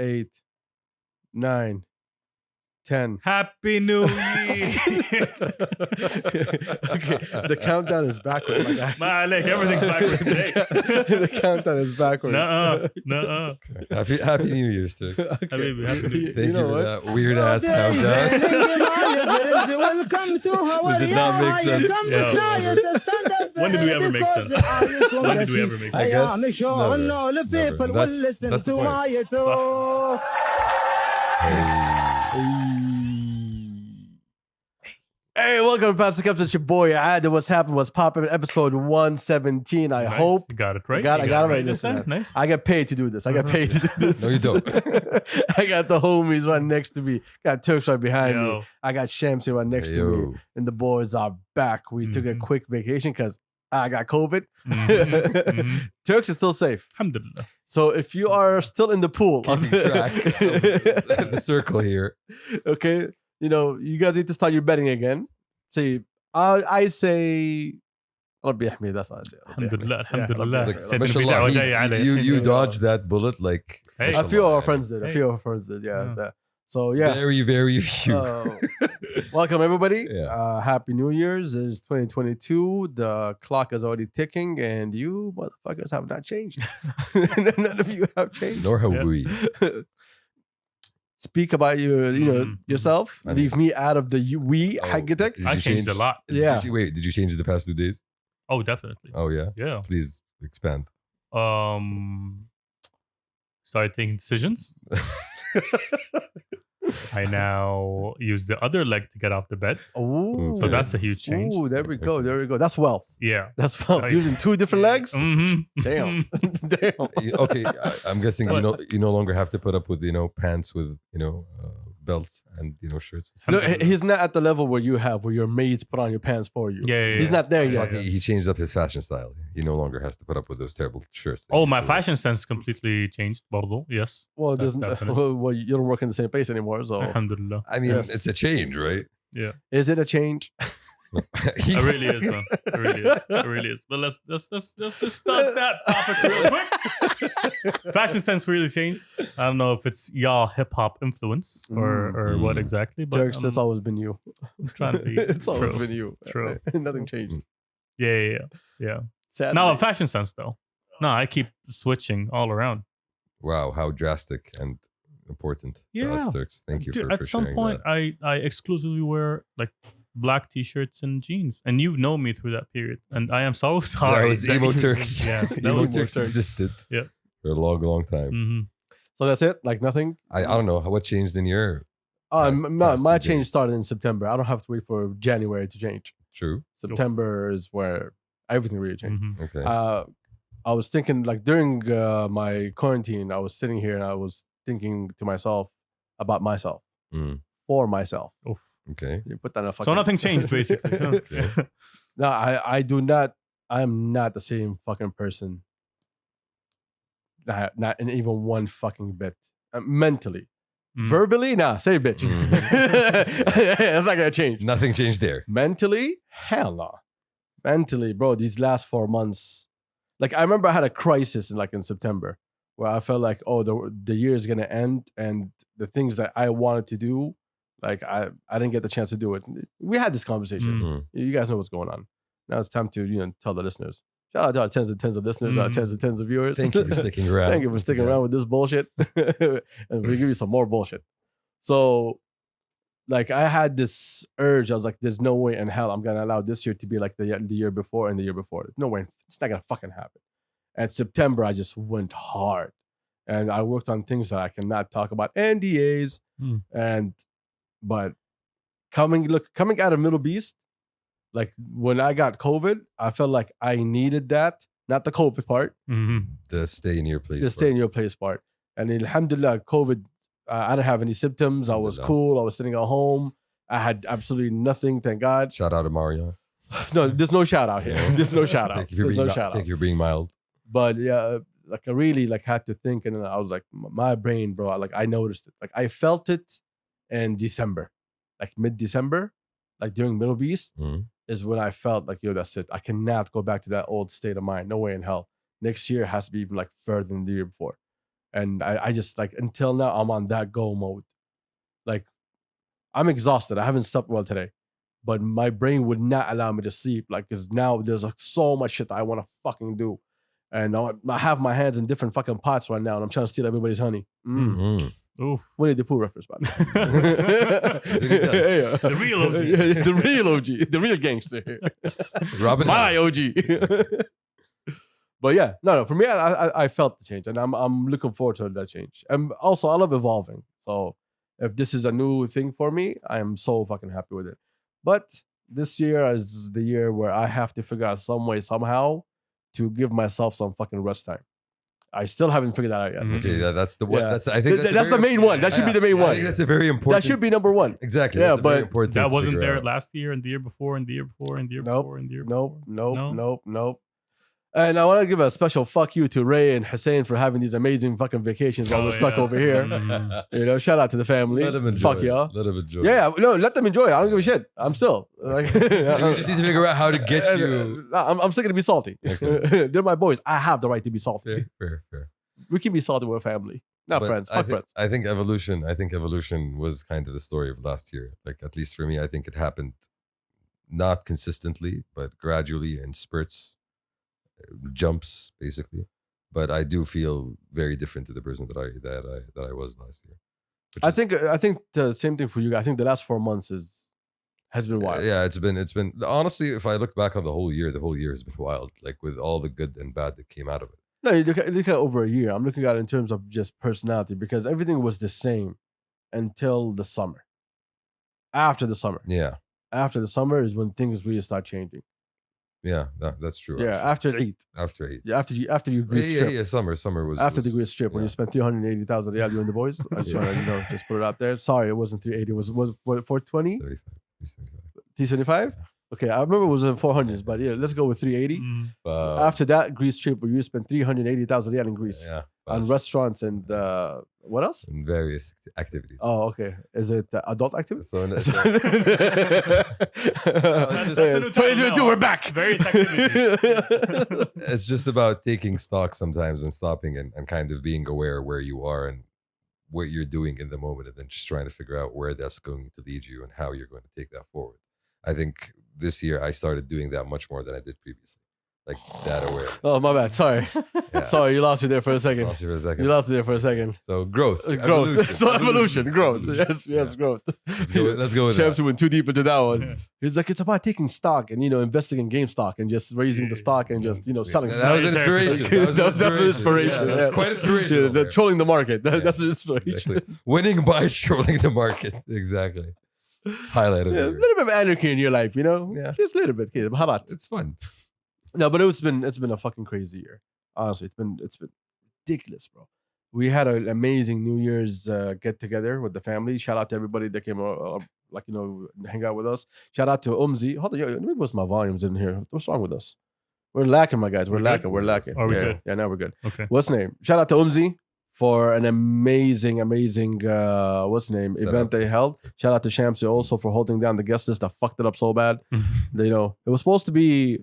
8, 9, 10. Happy New Year. Okay, the countdown is backwards. Ma عليك, everything's backwards today. The countdown is backwards. Nuh-uh. Happy New Year's, Turk. Okay. Habibi, happy New Year. Thank you for what? that weird ass countdown. It did not make sense. When did we ever make sense? When did we ever make sense? I guess never. That's the point. Hey, welcome to Pastor Kabsa. It's your boy Ad. What's happened? What's popping? Episode 117. I Nice. hope You got it right. I got it right this this time. Nice. I get paid to do this. I get paid to do this. No, you don't. I got the homies right next to me. Got Turks right behind me. Yo. I got Shamsi right next to me. And the boys are back. We took a quick vacation because I got COVID. Turks is still safe. Alhamdulillah. So if you are still in the pool, Keeping track of the circle here. okay, you guys need to start your betting again. See, I say, ربي يحمي. That's what I say. Alhamdulillah. Alhamdulillah. Like, Said في mashallah, دعوة جاية عليه. you dodged that bullet like Hey. A few of our mashallah, friends did. A Hey. few of our friends did. Yeah. Yeah. So yeah. Very, very few. Welcome everybody. Yeah. Happy New Year's. It's 2022. The clock is already ticking, and you motherfuckers have not changed. None of you have changed. Nor have Yeah. we. Speak about yourself. I Leave me out of the we. Oh, حقتك. did I you changed a lot. Yeah. Did you change it the past 2 days? Oh, definitely. Oh, yeah? Yeah. Please expand. Started taking decisions. I now use the other leg to get off the bed. Oh, So that's a huge change. Oh, there we go. There we go. That's wealth. Yeah. That's wealth. Right. Using 2 different legs. Mhm. Damn. Damn. Okay, I'm guessing you no longer have to put up with pants with belts and shirts. No, he's not at the level where your maids put on your pants for you. Yeah. He's not there Yeah, yet. yeah. He changed up his fashion style. He no longer has to put up with those terrible shirts. that Oh, he my used to wear. fashion sense completely changed. Bardo. Yes. Well, That's there's definite. well, you don't work in the same place anymore. So, Alhamdulillah. I mean, Yes. it's a change, right? Yeah. is it a change? It really is, man. It really is. It really is. But let's just start that topic real quick. Fashion sense really changed. I don't know if it's y'all hip hop influence or what exactly, but Jerks, that's always been you. I'm trying to be It's always true. been you. True. Nothing changed. Yeah. Sadly. No, fashion sense though. No, I keep switching all around. Wow, how drastic and important to Yeah. us Turks. Thank you Dude, for at some sharing point, that. I exclusively wear like black t-shirts and jeans, and you've known me through that period, and I am so sorry. That was that emo you- Turks. Yeah, that Emo was Turks existed Yeah. for a long, long time. Mhm. So that's it? Like nothing? I don't know what changed in your past My 2 change days. started in September. I don't have to wait for January to change. True. September is where everything really changed. Mhm. Okay. I was thinking, like during my quarantine, I was sitting here and I was thinking to myself about myself, for myself. Oof. Okay. You put that in a fucking... So nothing changed basically. Okay. No, I do not. I am not the same fucking person. Not in even one fucking bit. Mentally. Mm. Verbally, nah, say bitch. That's not gonna change. Nothing changed there. Mentally, hell no. Mentally, bro, these last 4 months, like I remember I had a crisis in September where I felt like, oh, the year is gonna end, and the things that I wanted to do, like I didn't get the chance to do it. We had this conversation. Mm. You guys know what's going on. Now it's time to tell the listeners. Shout out to our tens and tens of listeners, our tens and tens of viewers. Thank you for sticking around. Thank you for sticking around with this bullshit. And we'll give you some more bullshit. So, like, I had this urge. I was like, there's no way in hell I'm going to allow this year to be like the year before and the year before. No way. It's not going to fucking happen. And September, I just went hard. And I worked on things that I cannot talk about. NDAs. But coming out of Middle Beast, like when I got COVID, I felt like I needed that. Not the COVID part. Mhm. The stay in your place. The stay in your place part. And alhamdulillah, COVID, I didn't have any symptoms. I was Alhamdulillah. cool. I was sitting at home. I had absolutely nothing, thank God. Shout out to Mario. No, there's no shout out here. Yeah. There's no shout out. Thank you for There's being no shout thank out. you for being mild. But yeah, like I really had to think, and I was like, my brain, bro, I noticed it. Like I felt it in December, like mid-December, like during Middle Beast Mhm. is when I felt like, yo, that's it. I cannot go back to that old state of mind. No way in hell. Next year has to be even like further than the year before. And I just like until now I'm on that go mode. Like I'm exhausted. I haven't slept well today, but my brain would not allow me to sleep. Like because now there's like so much shit that I want to fucking do, and I have my hands in different fucking pots right now, and I'm trying to steal everybody's honey. Oof. Winnie the Pooh reference, man. The real OG. The real OG, the real gangster. Robin My Hood. OG. But yeah, no. For me, I felt the change, and I'm looking forward to that change. And also, I love evolving. So if this is a new thing for me, I am so fucking happy with it. But this year is the year where I have to figure out some way, somehow, to give myself some fucking rest time. I still haven't figured that out yet. Okay, yeah, that's the one. Yeah. That's I think That's the main one. That should be the main I one. think that's a very important. That should be number one. Exactly. Yeah, that's a very but important thing That to wasn't figure there out. last year and the year before and the year before and the year Nope. before and the year Nope, before. nope. And I want to give a special fuck you to Ray and Hussein for having these amazing fucking vacations while we're stuck over here. Mhm. You know, shout out to the family. Let them enjoy. Fuck y'all. Let them enjoy. Yeah, no, let them enjoy it. I don't give a shit. I'm still like, We just need to figure out how to get you. I'm still gonna be salty. Okay. They're my boys. I have the right to be salty. Fair. We can be salty with family, not But friends. I Fuck think, friends. I think evolution was kind of the story of last year. Like at least for me, I think it happened not consistently, but gradually in spurts, jumps basically. But I do feel very different to the person that I was last year. which I is- think the same thing for you. I think the last 4 months has been wild. Yeah, it's been honestly. If I look back on the whole year has been wild. Like with all the good and bad that came out of it. No, you look at over a year. I'm looking at it in terms of just personality because everything was the same until the summer. After the summer. Yeah, After the summer is when things really start changing. that's true. Yeah, actually. after Eid. after 8. Yeah, after you Greece trip. Yeah. Summer was After was, the Greece trip when yeah. you spent 380,000 riyal, you and the boys. I just want to just put it out there. Sorry, it wasn't 380. It was what 420? 75. 375? Okay, I remember it was in 400s, but yeah, let's go with 380. Mhm. After that Greece trip where you spent 380,000 riyal in Greece Yeah, on restaurants and what else? and various activities. Oh, okay. Is it adult activity? So, That's the new term 2022, now. we're back. Various activities. it's just about taking stock sometimes and stopping and kind of being aware where you are and what you're doing in the moment, and then just trying to figure out where that's going to lead you and how you're going to take that forward. I think this year I started doing that much more than I did previously, like that awareness. Oh, my bad. Sorry. Yeah. Sorry, you lost me there for a second. Lost you for a second. You lost me there for a second. So growth, Growth. So evolution. Growth. Yes, Yeah. growth. Let's go with Shams that. went too deep into that one. Yeah. He's like, it's about taking stock and, investing in GameStock and just raising the stock and just, selling That stock. was an inspiration. That's an inspiration. Yeah, that's quite inspirational. Yeah, there. trolling the market. Yeah. That's an inspiration. Exactly. Winning by trolling the market. Exactly. Highlight of Yeah, a the year. little bit of anarchy in your life, Yeah. Just a little bit. kid. Harat. It's fun. No, but it's been a fucking crazy year. Honestly, it's been ridiculous, bro. We had an amazing New Year's get together with the family. Shout out to everybody that came, hang out with us. Shout out to Umzi. Hold on, let me boost my volumes in here. What's wrong with us? We're lacking, my guys. We're We're lacking. good? We're lacking. Are we yeah, good? yeah. Now we're good. Okay. What's the name? Shout out to Umzi for an amazing what's the name Setup. event they held. Shout out to Shamsi also for holding down the guest list that fucked it up so bad. It was supposed to be.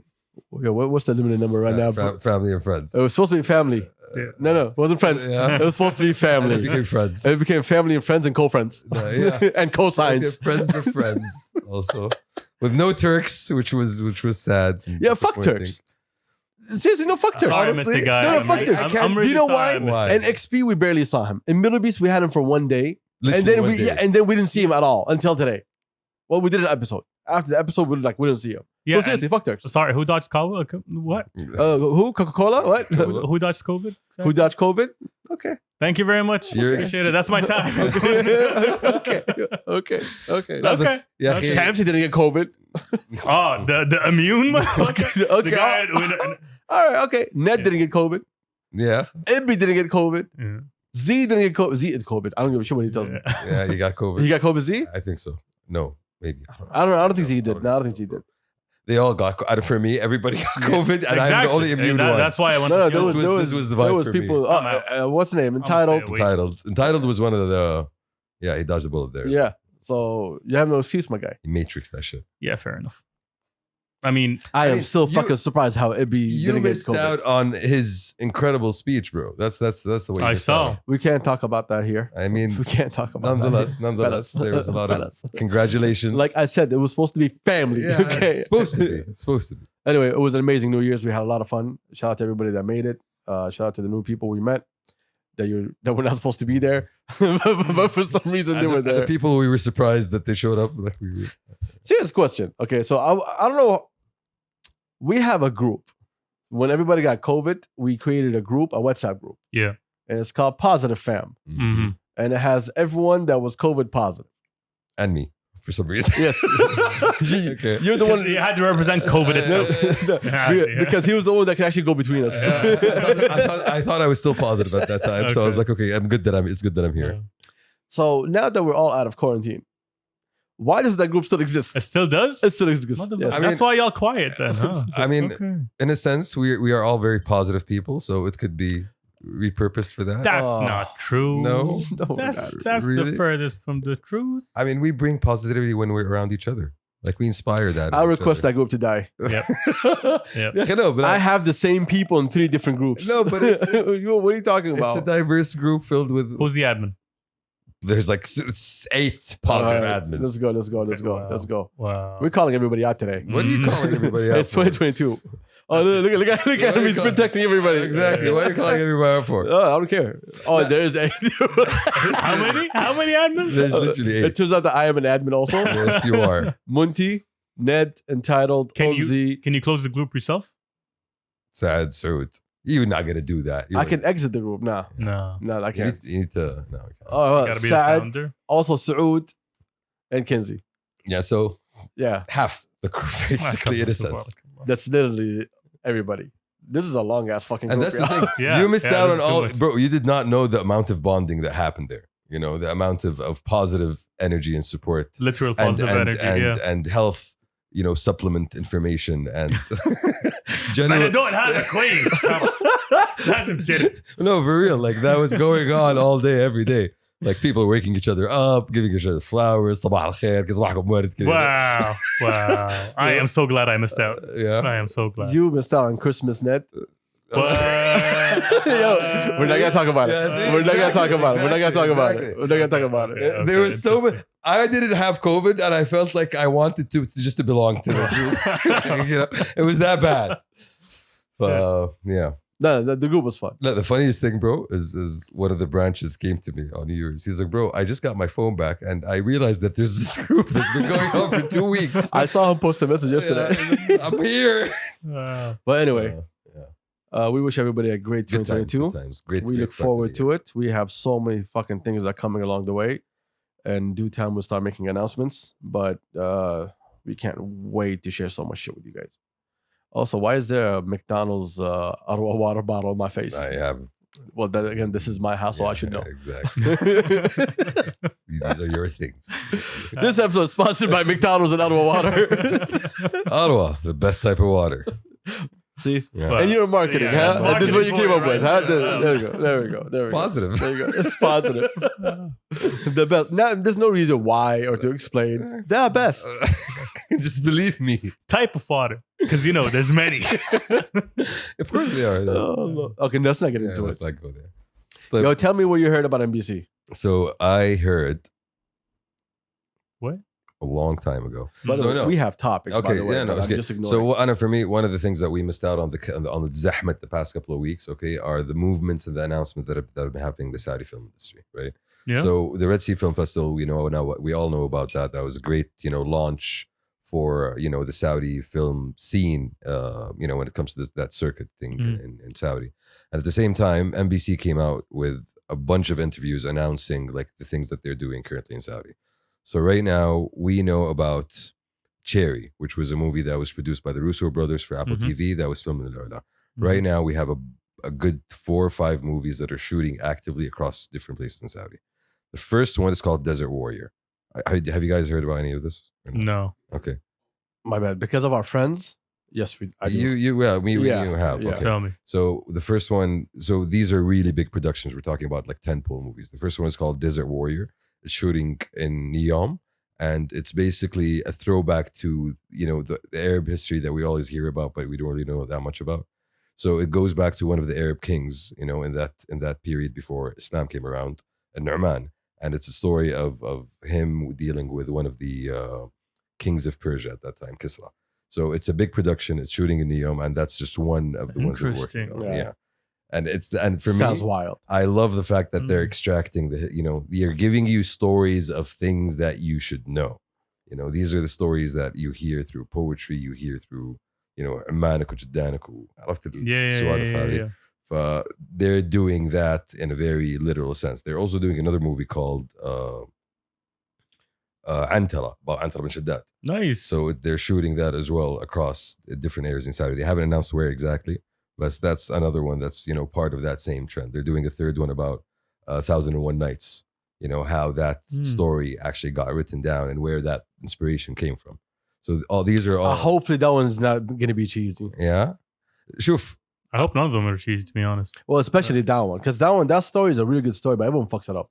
What's the limited number right now? Family and friends. It was supposed to be family. Yeah. No, it wasn't friends. Yeah. It was supposed to be And family. it became friends. It became family and friends and co-friends. Yeah. And co-signs. Friends of friends also. With no Turks, which was sad. and Yeah, fuck disappointing. Turks. Seriously, no, fuck Turks. Sorry, Honestly. Mr. Guy. No, fuck Turks. I'm Do really you know sorry why? I missed Why? that. In XP, we barely saw him. In Middle Beast, we had him for one day. Literally one day. And then we didn't see him at all until today. Well, we did an episode. After the episode, we didn't see him. Yeah, So seriously, fuck Turks. Sorry, who dodged COVID? What? Who? Coca-Cola? What? Who dodged COVID? Who dodged COVID? Okay. Thank you very much. You're- Appreciate it. That's my time. okay. No, but- Okay. Yeah, Okay. Shamsi didn't get COVID. Oh, the immune motherfucker? Okay. The guy. All right. Okay. Ned didn't get COVID. yeah. Ibby didn't get COVID. Yeah. Z didn't get COVID. Z had COVID. I don't give a shit what he tells me. Yeah, you got COVID. He got COVID. Z? I think so. No, maybe. I don't know. I don't think Z did. No, I don't think Z did. They all got for me, everybody got COVID, and I'm the only immune one. That's why I went No, to no, kill this was the vibe there was for me. people. I'm out. What's the name? I'm gonna Entitled. stay away. Entitled was one of the. Yeah, he dodged the bullet there. Yeah. So you have no excuse, my guy. He matrixed that shit. Yeah, fair enough. I mean, I am mean, still you- fucking surprised how Ibby You didn't get missed COVID. out on his incredible speech, bro. That's the way you I missed out. saw. We can't talk about that here. I mean, We can't talk about nonetheless, that. nonetheless, Fellas. there was a lot Fellas. of congratulations. Like I said, it was supposed to be family. yeah, Okay. it's supposed to be. It's supposed to be. Anyway, it was an amazing New Year's. We had a lot of fun. Shout out to everybody that made it. Shout out to the new people we met that were not supposed to be there, but for some reason they And were the there. people we were surprised that they showed up. Like we were. Serious question. Okay, so I don't know. We have a group. When everybody got COVID, we created a group, a WhatsApp group, Yeah. and it's called Positive Fam, Mm-hmm. and it has everyone that was COVID positive. And me for some reason. Yes, Okay. you're the one. He had to represent COVID itself. Yeah. Because he was the one that could actually go between us. I thought I was still positive at that time, so I was Okay. like, okay, it's good that I'm here. So now that we're all out of quarantine, why does that group still exist? It still does? It still exists. Mother- Yes. That's why y'all quiet then, huh? I mean, Okay. in a sense, we are all very positive people, so it could be repurposed for that. That's Oh. not true. No. That's Really? the furthest from the truth. I mean, we bring positivity when we're around each other. Like we inspire that. I in each request other. that group to die. Yep. Yep. Yeah, no, but I have the same people in 3 different groups. No, but it's- what are you talking it's a about? diverse group filled with. Who's the admin? There's like 8 positive All right, admins. Let's go. Wow. Let's go. Wow. We're calling everybody out today. What are you Mm. calling everybody out It's for? 2022. Oh, look Why at are him. you He's calling- protecting everybody. Exactly. What are you calling everybody out for? Oh, I don't care. Oh, there is a. How many? How many admins? There's literally 8. It turns out that I am an admin also. Yes, you are. Munti, Ned, Entitled, Can Omzi. Can you close the group yourself? Sad suit. You're not gonna do that. I can exit the group. Nah, No. I You can't. need to. No, I can't. Oh, You gotta be the Saad, founder. also Saud, and Kenzie. Yeah. So Yeah, half the crew, basically, in a sense. that's literally everybody. This is a long ass fucking And group. that's the yeah. thing. Yeah, You missed yeah, out this on is too all, much. bro. You did not know the amount of bonding that happened there. You know, the amount of positive energy and support, Literal and positive energy. Yeah. and health. You know, supplement information and Man, I general. don't have a quiz. That's legit. No, for real. Like that was going on all day, every day. Like people waking each other up, giving each other flowers. Sabah al khair, because Wow. Wow. I am so glad I missed out. Yeah. I am so glad. You missed out on Christmas, Ned. What? Yo, we're not gonna talk about it. Yeah, see, We're not gonna talk exactly, about it. We're not gonna talk about it. exactly. We're not gonna talk about it. Okay. There was so much. interesting. I didn't have COVID, and I felt like I wanted to just to belong to the group. You know, it was that bad. Yeah. No, the group was fun. No, the funniest thing, bro, is one of the branches came to me on New Year's. He's like, bro, I just got my phone back, and I realized that there's this group that's been going on for 2 weeks. I saw him post a message yesterday. Yeah, I'm here. Wow. But anyway, Yeah. we wish everybody a great Good times, 2022. good times. Great. We great look start to forward the to year. it. We have so many fucking things that are coming along the way. And due time, we'll start making announcements. But we can't wait to share so much shit with you guys. Also, why is there a McDonald's Arwa water bottle on my face? I have. Well, then again, this is my house, so I should know. Exactly. These are your things. This episode is sponsored by McDonald's and Ottawa Water. Ottawa, the best type of water. See? Yeah. And you're marketing, Yeah, huh? that's This is what you marketing came up for you, with, right? huh? Yeah. There we go. There we go. There we It's go. positive. There you go. It's positive. The best. Now, there's no reason why or to explain. They're best. Just believe me. Type of water. Because, you know, there's many. Of course they are. Oh, no. Okay, let's not get Yeah, into let's it. not go there. Yo, tell me what you heard about NBC. So I heard What? a long time ago. By the So way, no. we have topics, by Okay, the way. yeah, no, but it's I'm good. just ignoring. So, Anna, for me, one of the things that we missed out on the zahmat the past couple of weeks, okay, are the movements and the announcements that have been happening in the Saudi film industry, right? Yeah. So the Red Sea Film Festival, we know now what we all know about that. That was a great, launch for the Saudi film scene, when it comes to that circuit thing in Saudi. And at the same time, NBC came out with a bunch of interviews announcing like the things that they're doing currently in Saudi. So right now we know about Cherry, which was a movie that was produced by the Russo brothers for Apple Mhm. TV that was filmed in Al-Ula. Right now we have a good 4 or 5 movies that are shooting actively across different places in Saudi. The first one is called Desert Warrior. Have you guys heard about any of this? or not? No. Okay. My bad. Because of our friends, yes, I do. You have. Yeah. Okay. Tell me. So the first one, so these are really big productions. We're talking about like 10 pole movies. The first one is called Desert Warrior. It's shooting in Neom, and it's basically a throwback to the Arab history that we always hear about, but we don't really know that much about. So it goes back to one of the Arab kings, in that period before Islam came around, Nu'man, and it's a story of him dealing with one of the kings of Persia at that time, Kisra. So it's a big production. It's shooting in Neom, and that's just one of the ones we're working on. Interesting. Yeah. And for Sounds me, wild. I love the fact that they're extracting they're giving you stories of things that you should know. These are the stories that you hear through poetry, you hear through, عمانك وجدانك عرفت السوالف هذه. They're doing that in a very literal sense. They're also doing another movie called Antara, about Antara bin Shaddad. Nice. So they're shooting that as well across different areas in Saudi. They haven't announced where exactly, but that's another one that's part of that same trend. They're doing a third one about 1001 Nights. How that story actually got written down and where that inspiration came from. So all these are all. Hopefully that one's not going to be cheesy. Yeah. Shoof. I hope none of them are cheesy, to be honest. Well, especially that one, because that story is a really good story, but everyone fucks it up.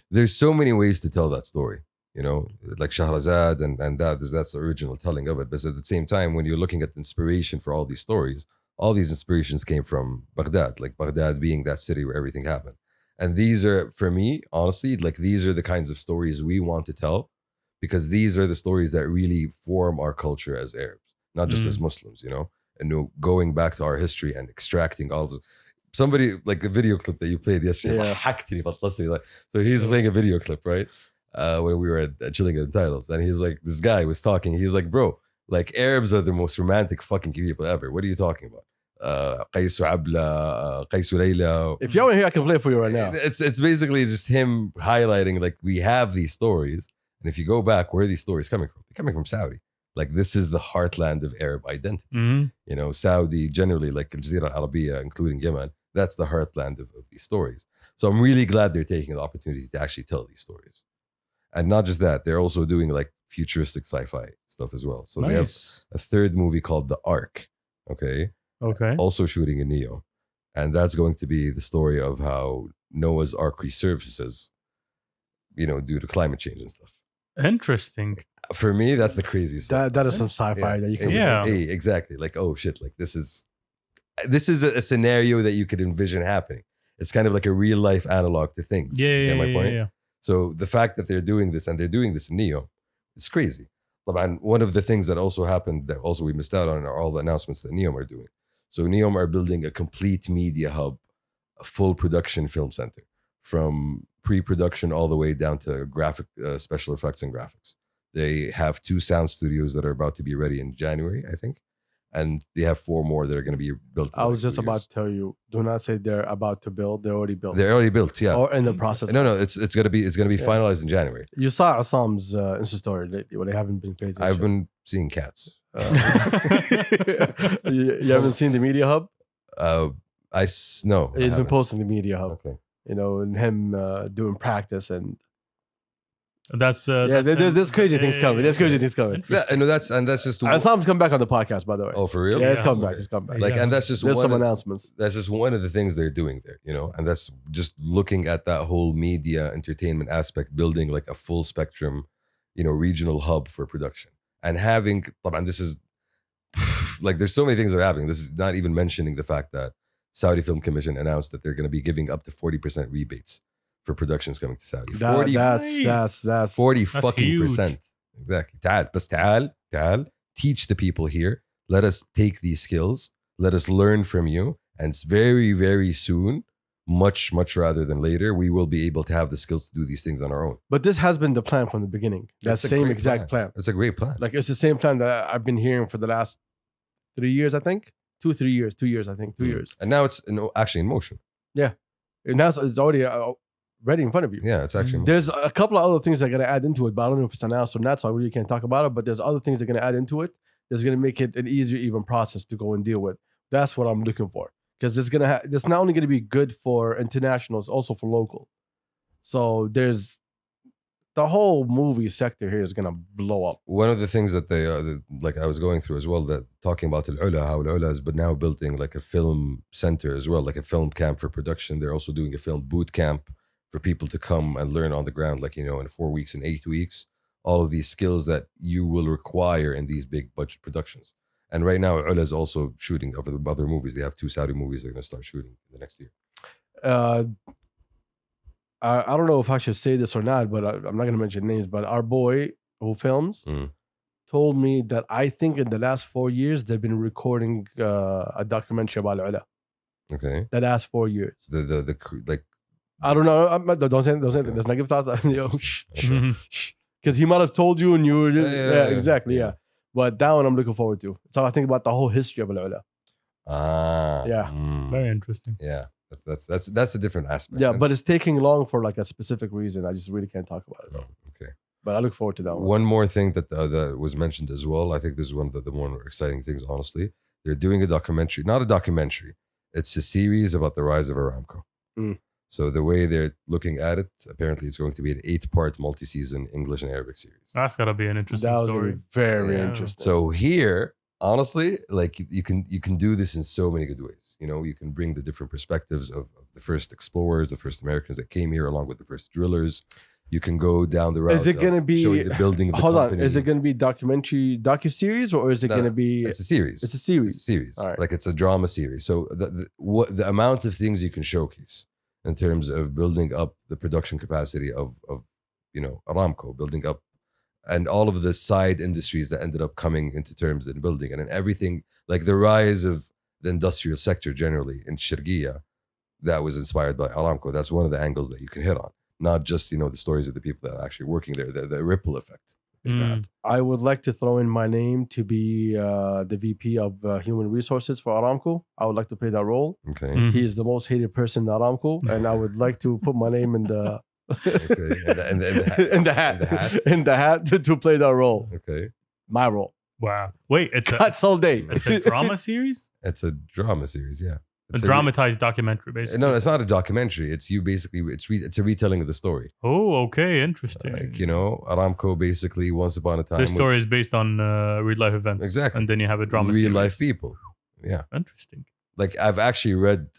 There's so many ways to tell that story. Like Shahrazad and that's the original telling of it. But at the same time, when you're looking at the inspiration for all these stories, all these inspirations came from Baghdad, like Baghdad being that city where everything happened. And these are, for me, honestly, like these are the kinds of stories we want to tell, because these are the stories that really form our culture as Arabs, not just as Muslims, and going back to our history and extracting all of it. Somebody, like a video clip that you played yesterday, so he's playing a video clip, right? When we were at chilling at titles, and he's like, this guy was talking, he's like, bro, like Arabs are the most romantic fucking people ever. What are you talking about? Qais Abla, Qais Layla. If you want to hear, I can play it for you right now. It's basically just him highlighting, like, we have these stories, and if you go back, where are these stories coming from? They're coming from Saudi. Like, this is the heartland of Arab identity. Saudi generally, like Al Jazeera Al Arabiya, including Yemen, that's the heartland of these stories. So I'm really glad they're taking the opportunity to actually tell these stories. And not just that, they're also doing like futuristic sci-fi stuff as well. So they have a third movie called The Ark. Okay. Also shooting in Neo. And that's going to be the story of how Noah's Ark resurfaces, due to climate change and stuff. Interesting. For me, that's the craziest one. That is some sci-fi that you can. Hey, exactly. Like, oh shit, like this is a scenario that you could envision happening. It's kind of like a real life analog to things. You get my point? Yeah. So the fact that they're doing this, and they're doing this in Neo, it's crazy. And one of the things that also happened that also we missed out on are all the announcements that Neom are doing. So Neom are building a complete media hub, a full production film center, from pre-production all the way down to graphic special effects and graphics. They have 2 sound studios that are about to be ready in January, I think. And they have 4 more that are going to be built. I was just about to tell you, do not say they're about to build. They're already built. They're already built, yeah. Or in the process. No, it's going to be finalized in January. You saw Assam's Insta story lately, where they haven't been paid. I've been seeing cats. You haven't seen the media hub? No. He's been posting the media hub. Okay. And him doing practice and. There's crazy things coming. There's crazy things coming. Yeah, I know that's just. Assam's come back on the podcast, by the way. Oh, for real? Yeah, it's come back. It's come back. Like, and that's just there's some announcements. That's just one of the things they're doing there, and that's just looking at that whole media entertainment aspect, building like a full spectrum, regional hub for production, and having. And this is like there's so many things that are happening. This is not even mentioning the fact that Saudi Film Commission announced that they're going to be giving up to 40% rebates for productions coming to Saudi. 40, that's 40 that's fucking huge. percent. Exactly. تعال, teach the people here. Let us take these skills. Let us learn from you. And very, very soon, much, much rather than later, we will be able to have the skills to do these things on our own. But this has been the plan from the beginning. That It's a same great exact plan. It's a great plan. Like, it's the same plan that I've been hearing for the last 3 years, I think. 2 years, 2 years, I think. 2 years. And now it's actually in motion. And now it's already ready in front of you. Yeah, it's actually in motion. There's a couple of other things that are going to add into it, but I don't know if it's announced or not, so I really can't talk about it. But there's other things that are going to add into it. That's going to make it an easier, even process to go and deal with. That's what I'm looking for. Because it's not only going to be good for internationals, also for local. So there's the whole movie sector here is going to blow up. One of the things that they like I was going through as well, that talking about Al-Ula, how Al-Ula is but now building like a film center as well, like a film camp for production. They're also doing a film boot camp for people to come and learn on the ground, like, in 4 weeks and 8 weeks all of these skills that you will require in these big budget productions. And right now, Ula is also shooting other movies. They have 2 Saudi movies they're going to start shooting in the next year. I don't know if I should say this or not, but I'm not going to mention names. But our boy who films told me that I think in the last 4 years they've been recording a documentary about Ula. Okay. The last 4 years. The like. I don't know. Don't say anything. Let's not give thoughts. Because he might have told you and you were exactly. Yeah. But that one I'm looking forward to. So I think about the whole history of Ula. Yeah. Very interesting. Yeah. That's a different aspect. Yeah, but it's taking long for like a specific reason. I just really can't talk about it though. Okay. But I look forward to that one. One more thing that was mentioned as well. I think this is one of the more exciting things, honestly. They're doing a documentary, not a documentary. It's a series about the rise of Aramco. So the way they're looking at it, apparently it's going to be an 8-part multi-season English and Arabic series. That's got to be an interesting That was story. gonna be very interesting. So here, honestly, like you can do this in so many good ways. You know, you can bring the different perspectives of the first explorers, the first Americans that came here, along with the first drillers. You can go down the route. Is it going to be showing the building of the company? Is it going to be docu-series or is it going to be? It's a series. It's a series. It's a series. All right. Like it's a drama series. So the amount of things you can showcase in terms of building up the production capacity of Aramco, building up, and all of the side industries that ended up coming into terms in building, and in everything, like the rise of the industrial sector generally in Sharqiya, that was inspired by Aramco. That's one of the angles that you can hit on. Not just, the stories of the people that are actually working there, the ripple effect. I would like to throw in my name to be the VP of Human Resources for Aramco. I would like to play that role. Okay. He is the most hated person in Aramco, and I would like to put my name in the in the hat to play that role. Okay. My role. Wow. Wait, it's That's all day. it's a drama series? It's a drama series, yeah. It's a dramatized documentary, basically. No, it's not a documentary. It's you basically. It's a retelling of the story. Oh, okay, interesting. Like Aramco basically once upon a time. This story is based on real life events, exactly, and then you have a drama real series. life people. Yeah, interesting. Like I've actually read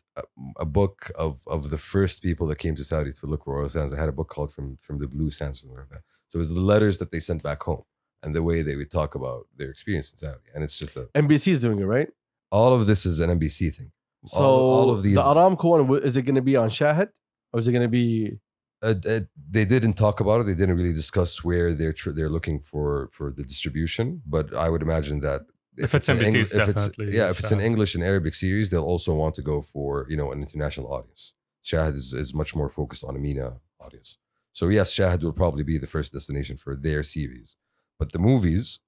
a book of the first people that came to Saudi to look for oil sands. I had a book called From the Blue Sands, something like that. So it was the letters that they sent back home and the way they would talk about their experience in Saudi. And it's just NBC is doing it, right? All of this is an NBC thing. So all of these, the Aramco one, is it going to be on Shahid or is it going to be? They didn't talk about it. They didn't really discuss where they're looking for the distribution. But I would imagine that if it's NBC, it's definitely if it's an English and Arabic series, they'll also want to go for an international audience. Shahid is much more focused on a MENA audience. So yes, Shahid will probably be the first destination for their series, but the movies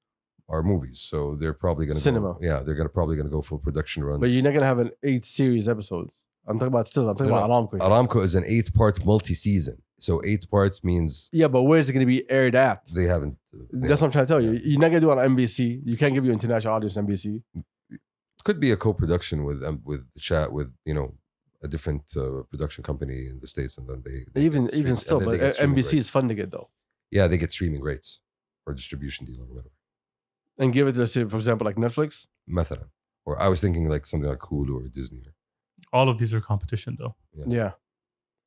are movies, so they're probably going to cinema. They're probably going to go full production runs. But you're not going to have an 8 series episodes. I'm talking about Aramco. Aramco is an 8-part multi-season. So 8 parts means... Yeah, but where is it going to be aired at? They haven't... That's what I'm trying to tell you. You're not going to do it on NBC. You can't give you international audience on NBC. It could be a co-production with a different production company in the States, and then they even still, but NBC is funding it though. Yeah, they get streaming rates or distribution deal or whatever. And give it to, say, for example, like Netflix? Method. Or I was thinking like something like Hulu or Disney. All of these are competition though. Yeah.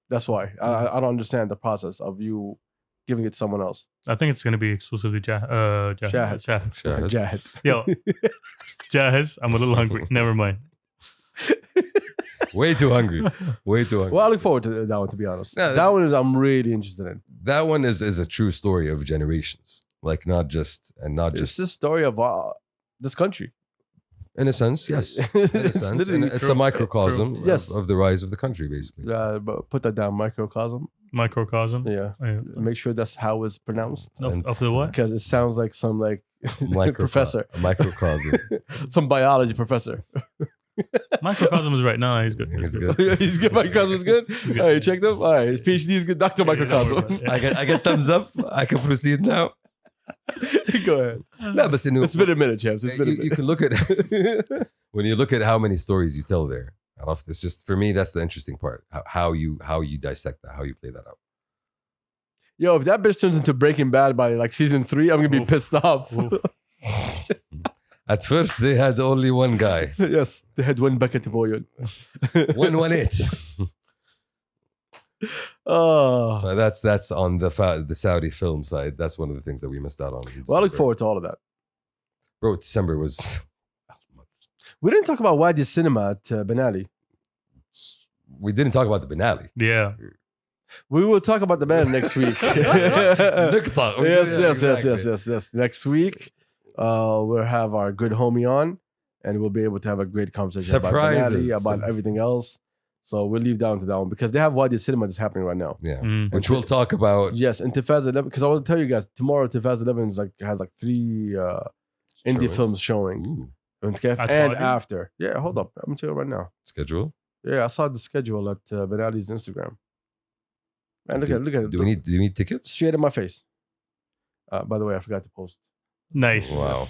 That's why. I don't understand the process of you giving it to someone else. I think it's going to be exclusively Shahid. Jahid. Yo, Jahiz, I'm a little hungry. Never mind. Way too hungry. Well, I look forward to that one, to be honest. Yeah, that one is I'm really interested in. That one is a true story of generations. Like it's the story of this country. In a sense, yes. It's a microcosm of the rise of the country, basically. But put that down, microcosm. Microcosm? Yeah. Make sure that's how it's pronounced. Of the what? Because it sounds like some professor. A microcosm. Some biology professor. Microcosm is right now. He's good. He's good. He's good. Microcosm is good. All right, check them. All right, his PhD is good. Dr. Microcosm. I get thumbs up. I can proceed now. Go ahead. No, but it's been a minute, champs. You can look at when you look at how many stories you tell there. It's just, for me, that's the interesting part. How you dissect that, how you play that out. Yo, if that bitch turns into Breaking Bad by like season 3, I'm gonna be pissed off. At first, they had only one guy. Yes, they had one bucket of oil. 118. Oh, So that's on the Saudi film side. That's one of the things that we missed out on. well, I look forward to all of that. Bro, December was. We didn't talk about Wadi Cinema at Ben Ali. We didn't talk about the Benali. Yeah. We will talk about the band next week. Yes. Next week, we'll have our good homie on, and we'll be able to have a great conversation about Ben Ali, about everything else. So we'll leave down to that one because they have Wadi Cinema that's happening right now. Yeah, which we'll talk about. Yes, and Tifaz 11. Because I want to tell you guys, tomorrow Tifaz 11 is has 3 indie films showing. Ooh. And after. Yeah, hold up. I'm telling you right now. Schedule? Yeah, I saw the schedule at Ben Ali's Instagram. Man, look at it. Do you need tickets? Straight in my face. By the way, I forgot to post. Nice. Wow.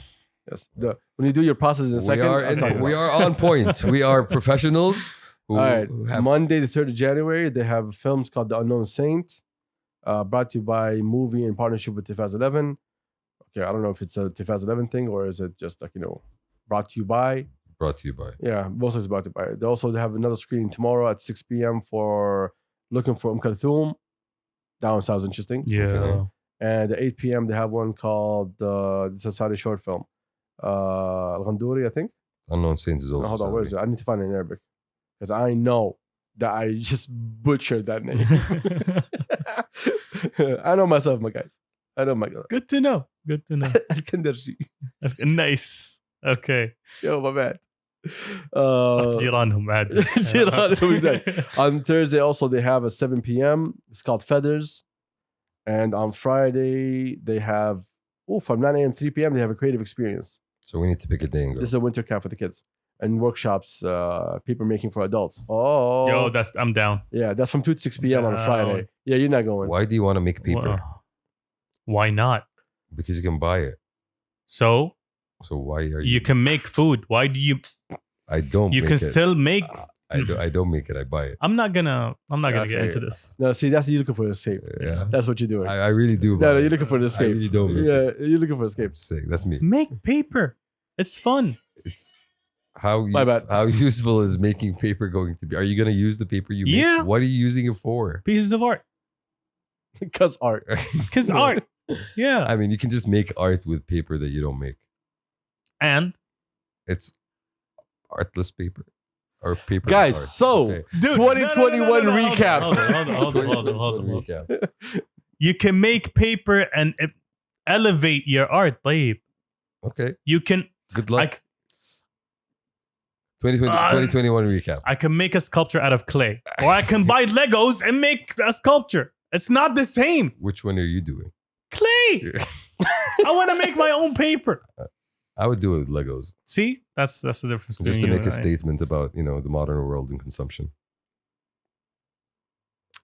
Yes. When you do your process in a second, We are on point. We are professionals. All right. Monday, the 3rd of January, they have films called The Unknown Saint, brought to you by Movie in partnership with Tifaz 11. Okay, I don't know if it's a Tifaz 11 thing or is it just brought to you by. Brought to you by. Yeah, mostly it's brought to you by. They also have another screening tomorrow at 6 p.m. for Looking for Kulthum. That one sounds interesting. Yeah. Okay. And at 8 p.m. they have one called it's a Saudi short film. Al-Ghanduri, I think. Unknown Saint is also. No, hold on, where is it? I need to find it in Arabic. Because I know that I just butchered that name. I know myself, my guys. I know my guys. Good to know. Al-Kandarji. Nice. Okay. Yo, my bad. جيرانهم عادي. جيرانهم, exactly. On Thursday also they have at 7 p.m. It's called Feathers. And on Friday they have from 9 a.m. 3 p.m. they have a creative experience. So we need to pick a day and go. This is a winter camp for the kids. And workshops, paper making for adults. Oh. Yo, I'm down. Yeah, that's from 2 to 6 p.m. on a Friday. Yeah, you're not going. Why do you want to make paper? Why not? Because you can buy it. So why are you? You can make food. Why do you? I don't. You make can it. still make. I don't make it. I buy it. I'm not gonna get into this. No, see, that's you looking for an escape. Yeah, that's what you're doing. I really do. No, you're looking for an escape. I really don't. Make it. You're looking for an escape. Sick. That's me. Make paper. It's fun. It's how bad. How useful is making paper going to be? Are you gonna use the paper you make? Yeah. What are you using it for? Pieces of art. Because art. Because art. Yeah. I mean, you can just make art with paper that you don't make. And it's artless paper. Or paper. Guys, art. so Okay. Dude, 2021 recap. Hold on. You can make paper and elevate your art, babe. Okay. You can. Good luck. 2021 recap. I can make a sculpture out of clay. Or I can buy Legos and make a sculpture. It's not the same. Which one are you doing? Clay. I want to make my own paper. I would do it with Legos. See? That's the difference. Just to make a statement about, the modern world and consumption.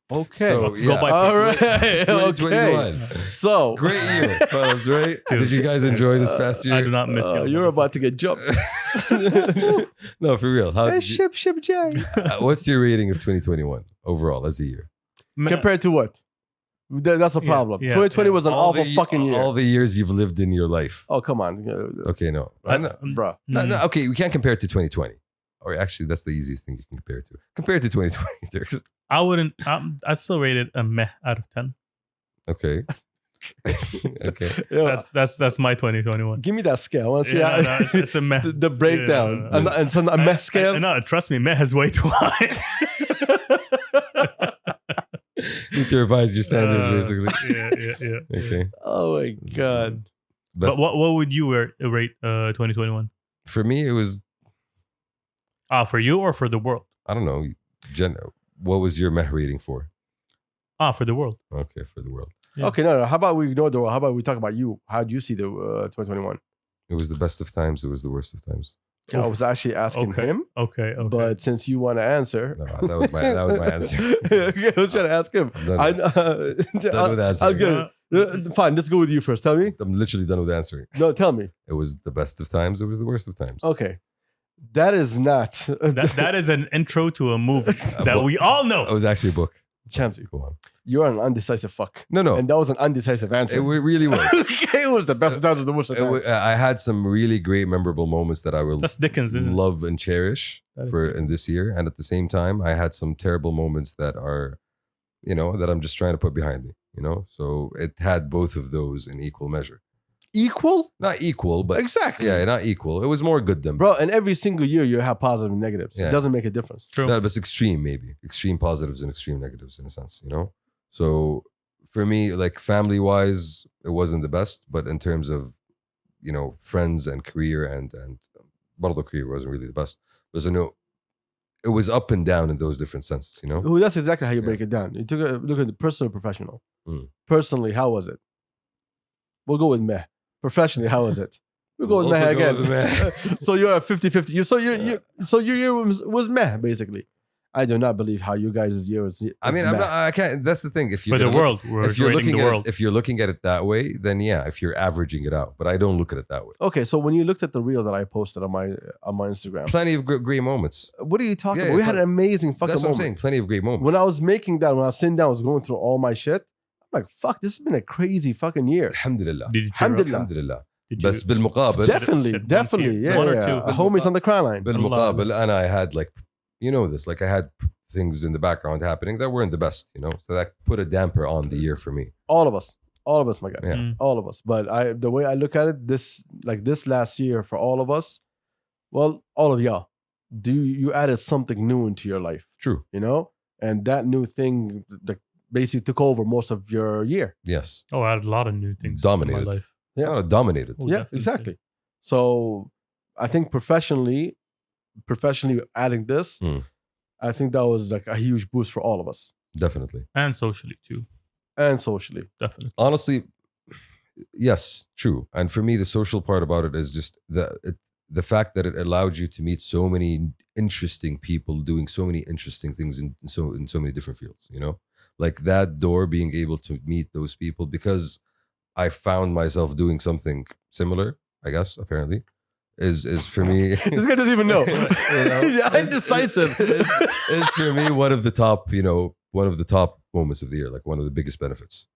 Okay. So, Go buy all right. 2021. Okay. So great year, fellas, right? Dude. Did you guys enjoy this past year? I do not miss you. You're about to get jumped. No, for real. Ship Jay. What's your rating of 2021 overall as a year? Compared to what? That's a problem. 2020 was an awful fucking year. All the years you've lived in your life. Oh, come on. Okay, no. Bruh. No, okay, we can't compare it to 2020. Or actually, that's the easiest thing you can compare it to. Compare it to 2020. I wouldn't. I still rate it a meh out of 10. Okay. Okay. That's my 2021. Give me that scale. I want to see it's a meh. The breakdown. And so a meh scale. No, trust me, meh is way too high. You need to revise your standards, basically. Yeah. Okay. Oh my God. But what would you rate 2021? For me, it was. For you or for the world? I don't know. What was your meh rating for? For the world. Okay, for the world. Yeah. Okay, no. How about we ignore the world? How about we talk about you? How do you see the 2021? It was the best of times. It was the worst of times. I was actually asking him. Okay. But since you want to answer, no, that was my answer. Okay, I was trying to ask him. Done with answering. Fine, let's go with you first. Tell me. I'm literally done with answering. No, tell me. It was the best of times. It was the worst of times. Okay. That is not. that is an intro to a movie that we all know. It was actually a book. Chamsy, go on. You're an undecisive fuck. No. And that was an undecisive answer. It really was. Okay, it was the best of times, the worst of times. I had some really great, memorable moments that I will That's Dickens, isn't it? love and cherish in this year. And at the same time, I had some terrible moments that are that I'm just trying to put behind me. So it had both of those in equal measure. Equal? Not equal, but Exactly. yeah, not equal. It was more good than Bro, and every single year you have positive and negatives. Yeah. It doesn't make a difference. True. No, but it's extreme, maybe extreme positives and extreme negatives in a sense. So for me, like family wise, it wasn't the best, but in terms of friends and career and the career wasn't really the best. But it was up and down in those different senses. Well, that's exactly how you break it down. You took a look at the personal or professional. Personally, how was it? We'll go with meh. Professionally, how was it? We'll go with We'll meh also go again. with meh. So you're at 50-50. So your year was meh, basically. I do not believe how you guys' year was. I mean, I can't. That's the thing. If For you're the world, we're if you're rating looking the at world. if you're looking at it that way, then yeah. If you're averaging it out, but I don't look at it that way. Okay, so when you looked at the reel that I posted on my Instagram, Plenty of great moments. what are you talking Yeah, about? We had an amazing fucking That's what I'm moment. saying. Plenty of great moments. When I was making that, when I was sitting down, I was going through all my shit. I'm like, fuck, this has been a crazy fucking year. Alhamdulillah. Did you tear up? Alhamdulillah. Alhamdulillah. Did you- بس بالمقابل Definitely, Shit, definitely. one Yeah, or yeah. two. Homies on the crown line. بالمقابل and I had like this, like I had things in the background happening that weren't the best, so that put a damper on the year for me. All of us, my guy. Yeah. Mm. All of us. But the way I look at it, this last year for all of us, well, all of y'all, you added something new into your life, True. and that new thing that basically took over most of your year. Yes. Oh, I had a lot of new things Dominated. in my life. Yeah. No, dominated. Oh, Yeah, definitely. exactly. So I think professionally adding this, I think that was like a huge boost for all of us, Definitely. And socially too. and socially. Definitely. Honestly, yes, true. And for me, the social part about it is just the fact that it allowed you to meet so many interesting people doing so many interesting things in so many different fields. Like that door, being able to meet those people, because I found myself doing something similar. I guess apparently is for me. This guy doesn't even know. Indecisive. Is for me one of the top moments of the year, like one of the biggest benefits.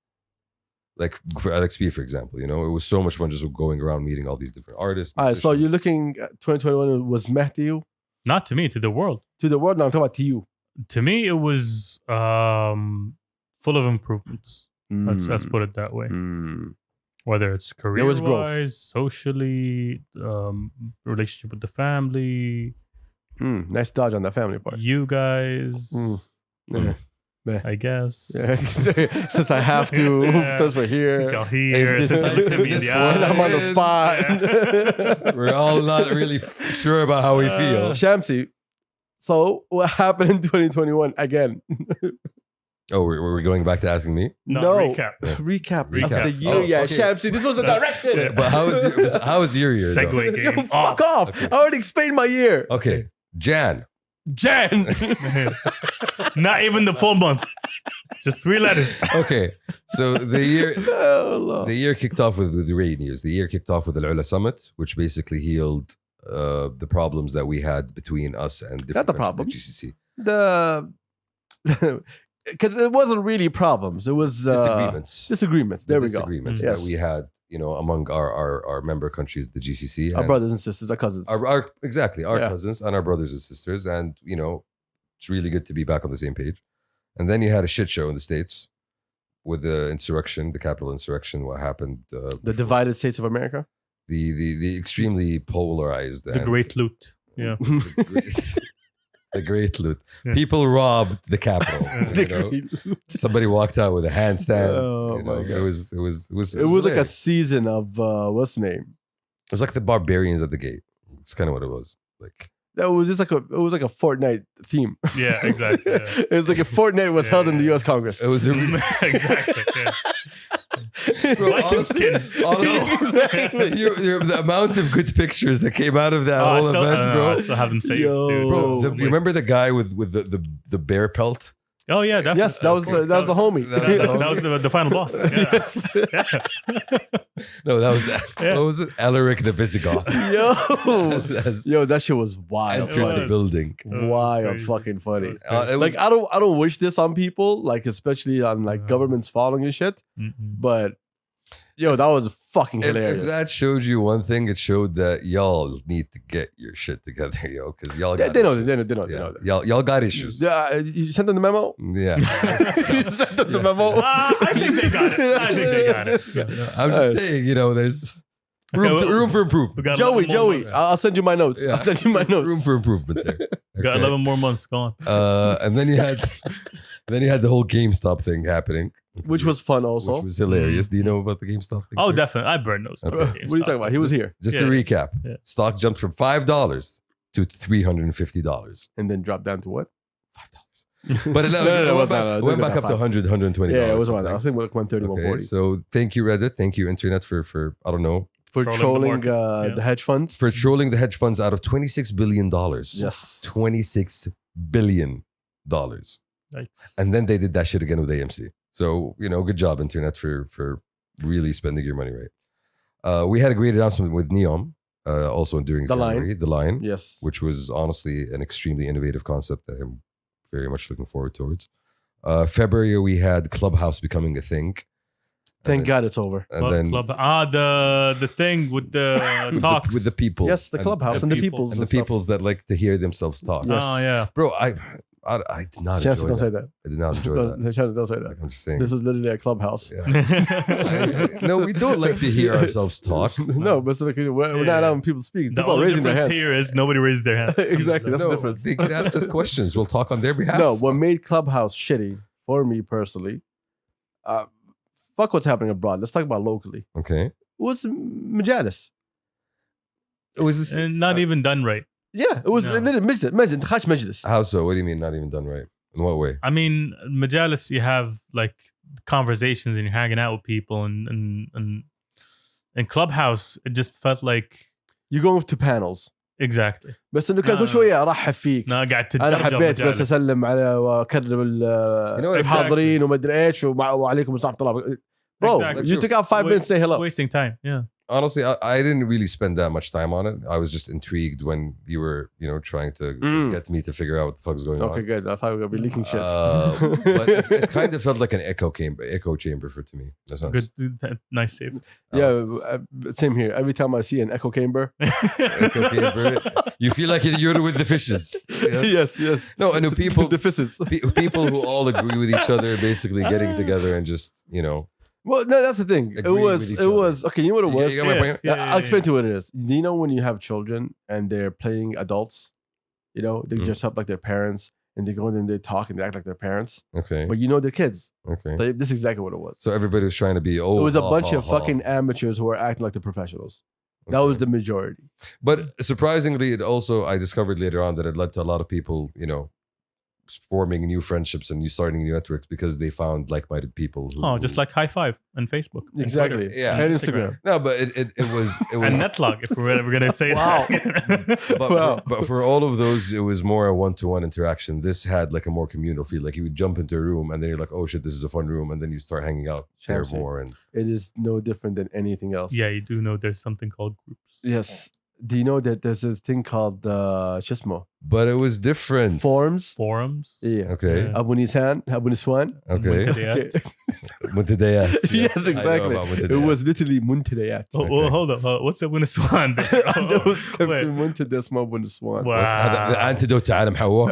Like for LXP, for example, it was so much fun just going around meeting all these different artists. All right, so musicians. you're looking at 2021 was meh to you? Not to me, to the world. To the world? No, I'm talking about to you. To me, it was full of improvements. Let's put it that way. Whether it's There was growth. career-wise, socially, relationship with the family, Nice dodge on that family part. you guys, Yeah. I guess. Yeah. Since I have to, Yeah. since we're here, Since y'all here, this since y'all looked at me in this the point, I'm on the eyes. spot. Yeah. We're all not really sure about how we feel. Shamsi, so what happened in 2021 again? Oh, we're going back to asking me. No, recap. Recap of Recap. the year. Oh, Yeah, okay. Shamsi, this was the direction. Yeah. But how was your year? though? Segue Yo, game. fuck off. Okay. I already explained my year. Okay, Jan. Jan. Not even the full month. Just 3 letters. Okay, so the Oh, year kicked off with great news. The year kicked off with the Ula Summit, which basically healed the problems that we had between us and different the countries of problems. GCC. Because it wasn't really problems. It was Disagreements. Disagreements. There we go. Disagreements Yes. that we had, among our member countries, the GCC. Our and brothers and sisters, our cousins. our Yeah. cousins and our brothers and sisters, and it's really good to be back on the same page. And then you had a shit show in the States with the insurrection, the Capitol insurrection. What happened? The divided states of America. The extremely polarized, The and great loot. Yeah. the great loot. Yeah. People robbed the Capitol. The you know? great loot. Somebody walked out with a handstand. Oh, you know? my God. It was It was like a there. season of what's the name? It was like the barbarians at the gate. It's kind of what it was. Like That was just like a Fortnite theme. Yeah, exactly. Yeah. It was like a Fortnite was held in the Yeah. U.S. Congress. it was a Exactly. Yeah. Bro, Viking honestly- skins. honestly- Exactly. the amount of good pictures that came out of that Oh, I whole still, event, I bro. still have them saved, Yo. dude. Bro, Oh, you remember the guy with the bear pelt? Oh yeah, definitely. Yes, that was Of course. the homie. That was the final boss. Yeah. Yes. No, that was Yeah. what was it? Alaric the Visigoth. Yo, As yo, that shit was wild. entered the was. building. Oh, it was Wild, crazy. fucking funny. It was crazy. It Like was- I don't wish this on people, like especially on like No. governments following and shit. Mm-mm. But Yo, that was fucking If hilarious. that showed you one thing, it showed that y'all need to get your shit together, yo, because y'all They got know issues. that, they know that. Y'all got issues. You sent them the memo? Yeah. You sent them the memo? I think they got it. I think they got it. I'm just saying, there's room for We improvement. got 11 more Joey, months. I'll send you my notes. Yeah. I'll send you my notes. Room for improvement there. We got Okay. 11 more months. Go on. And then you had the whole GameStop thing happening, Which was fun also. which was hilarious. Do you know about the GameStop thing? Oh, Chris? definitely. I burned those. Okay. What are you talking about? He was here Just Yeah. to recap, Yeah. stock jumped from $5 to $350. and then dropped down to what? But it went back up to 100, 120. Yeah, it was around that. I think like 130, Okay, 140. so thank you Reddit, thank you internet for I don't know, For Trolling the trolling market. Yeah. the hedge funds. for trolling the hedge funds out of $26 billion. Yes. $26 billion. Yikes. And then they did that shit again with AMC. So, good job internet for really spending your money right. We had a great announcement with Neom, also during The Line. January, the line, Yes. which was honestly an extremely innovative concept that I'm very much looking forward towards. February, we had Clubhouse becoming a thing. Thank God it's over. And then the thing with the talks. with the people. Yes, the clubhouse and the peoples. and the stuff. peoples that like to hear themselves talk. Yes. Oh yeah. Bro, I did not Chances enjoy don't say that. that. I did not enjoy that. Chances don't say that. Like, I'm just saying. This is literally a clubhouse. Yeah. No, we don't like to hear ourselves talk. No, but it's like, we're not Yeah. allowing people to speak. The People are only raising their difference hands. here is nobody raised their hand. Exactly. That's No, the difference. they can ask us questions. We'll talk on their behalf. No, what made Clubhouse shitty for me personally, fuck what's happening abroad. Let's talk about locally. Okay. Was Majalis. It was this, And not even done right. yeah, it was No. imagine تخش مجلس. How so? What do you mean not even done right? In what way? I mean, Majalis, you have like conversations and you're hanging out with people, and Clubhouse, it just felt like You go to panels. exactly. بس انه كان No, كل no. شويه ارحب فيك. انا قاعد انا تتجرجر حبيت بس مجالس. اسلم على واكرم You know what, الحاضرين وما ادري ايش وعليكم السلام ورحمه الله. Bro, Exactly. you took out 5 minutes to say hello. Wasting time. Yeah. Honestly, I didn't really spend that much time on it. I was just intrigued when you were, trying to get me to figure out what the fuck was going Okay, on. good. I thought we were gonna be leaking shit. But it kind of felt like an echo chamber to me. That's not Good. Nice save. Yeah, same here. Every time I see an echo chamber. echo chamber. You feel like you're with the fishes. Yes. No, I know people The fishes. people who all agree with each other, basically getting together and just, Well, no, that's the thing. Agree with each It other. was okay. You know what it was? You get my point? I'll explain to you what it is. Do you know when you have children and they're playing adults? They dress up like their parents and they go in and they talk and they act like their parents, Okay. but they're kids. Okay. Like, this is exactly what it was. So everybody was trying to be It was a bunch of fucking amateurs who were acting like the professionals. That was the majority. But surprisingly, it also I discovered later on that it led to a lot of people, forming new friendships and starting new networks because they found like-minded people. Oh, just like High Five and Facebook. and Exactly. Twitter, Yeah. And and Instagram. No, but it was And Netlog, if we're ever going to say Wow. that. but, Wow. but for all of those, it was more a one-to-one interaction. This had like a more communal feel. Like you would jump into a room and then you're like, oh shit, this is a fun room, and then you start hanging out there Chelsea. more. And It is no different than anything else. Yeah, you do know there's something called groups. Yes. Do you know that there's this thing called Chismo? but it was different. Forms? Forums. Yeah. Okay. Yeah. Abu Nisan, Abu Niswan. Okay. Muntadeat. Muntadayat. Yes, I know exactly. about It Muntadayat. was literally Muntadayat. Oh, Okay. hold up. What's a Winniswan? There was كان Wait. في منتدى اسمه أبو نسوان. هذا the Wow. antidote to Adam Hawa.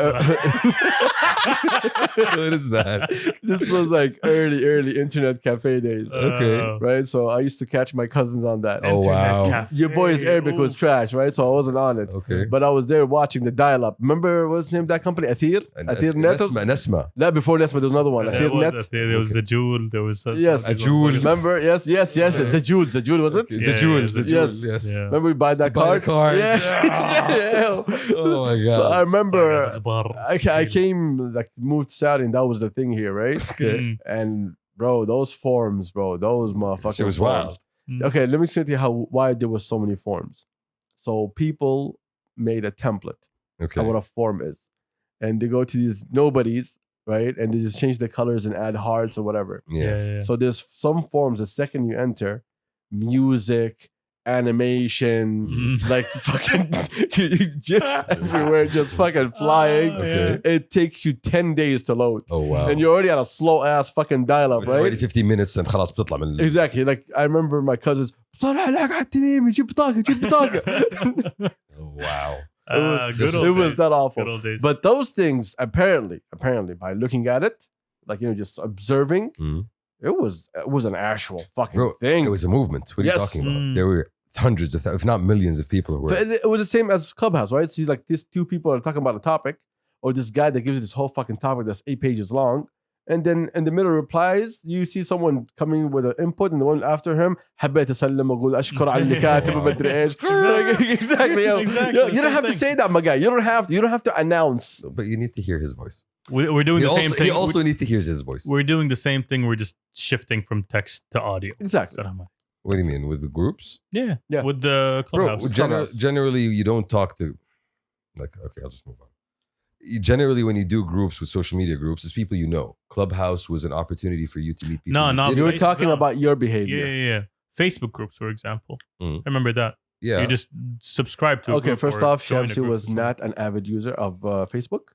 What is that? This was like early internet cafe days. Okay. Right? So I used to catch my cousins on that. Oh, wow. Your boy's Arabic was trash, right? So I wasn't on it. Okay. But I was there watching the dial-up. Remember what's the name of that company? Athir? Athir Net? Nesma. Not before Nesma, there was another one. Athir Net? There was a Jewel. There was Yes. A Jewel. Remember? Yes. Zajul, was it? It's Yeah, a jewel. yeah, It's a it's a jewel. jewel. Yes. Yeah. Remember we buy that Buy the card? card. Yeah. Yeah. Oh my god. So I remember I came, like, moved to Saudi and that was the thing here, right? Okay. And bro, those forms, those motherfucking Shit was forms. wild. Okay, let me explain to you why there was so many forms. So people made a template Okay. of what a form is. And they go to these nobodies, right? And they just change the colors and add hearts or whatever. Yeah. Yeah. So there's some forms, the second you enter, music, animation, like fucking GIFs everywhere, just fucking flying. Okay. It takes you 10 days to load. Oh wow. And you're already on a slow ass fucking dial-up, It's already right? 15 minutes and خلاص بتطلع من Exactly. Like I remember my cousins. Oh, wow. It was that awful. Good old days. But those things, apparently, by looking at it, like just observing, Mhm. it was an actual fucking Bro, thing. it was a movement. What are you Yes. talking about? Mm. There were hundreds of, if not millions of people who were. But it was the same as Clubhouse, right? So like these two people are talking about a topic, or this guy that gives you this whole fucking topic that's 8 pages long, and then in the middle of replies, you see someone coming with an input, and the one after him, حبيت أسلم وأقول أشكر على اللي كاتب وما أدري إيش. Exactly. You don't have to say that, my guy. You don't have to announce. But you need to hear his voice. We're doing the same thing. You also need to hear his voice. We're doing the same thing. We're just shifting from text to audio. Exactly. What do you mean? With the groups? Yeah. Yeah. With the Bro, Clubhouse. generally, you don't talk to. Like, okay, I'll just move on. Generally, when you do groups with social media groups, it's people you know. Clubhouse was an opportunity for you to meet people. No, you no, didn't- You were Facebook, talking no. about your Yeah, behavior. yeah. Facebook groups, for example. Mm. I remember that. Yeah. You just subscribe to a Okay, group first or off, join a Shamsi group was or something. not an avid user of Facebook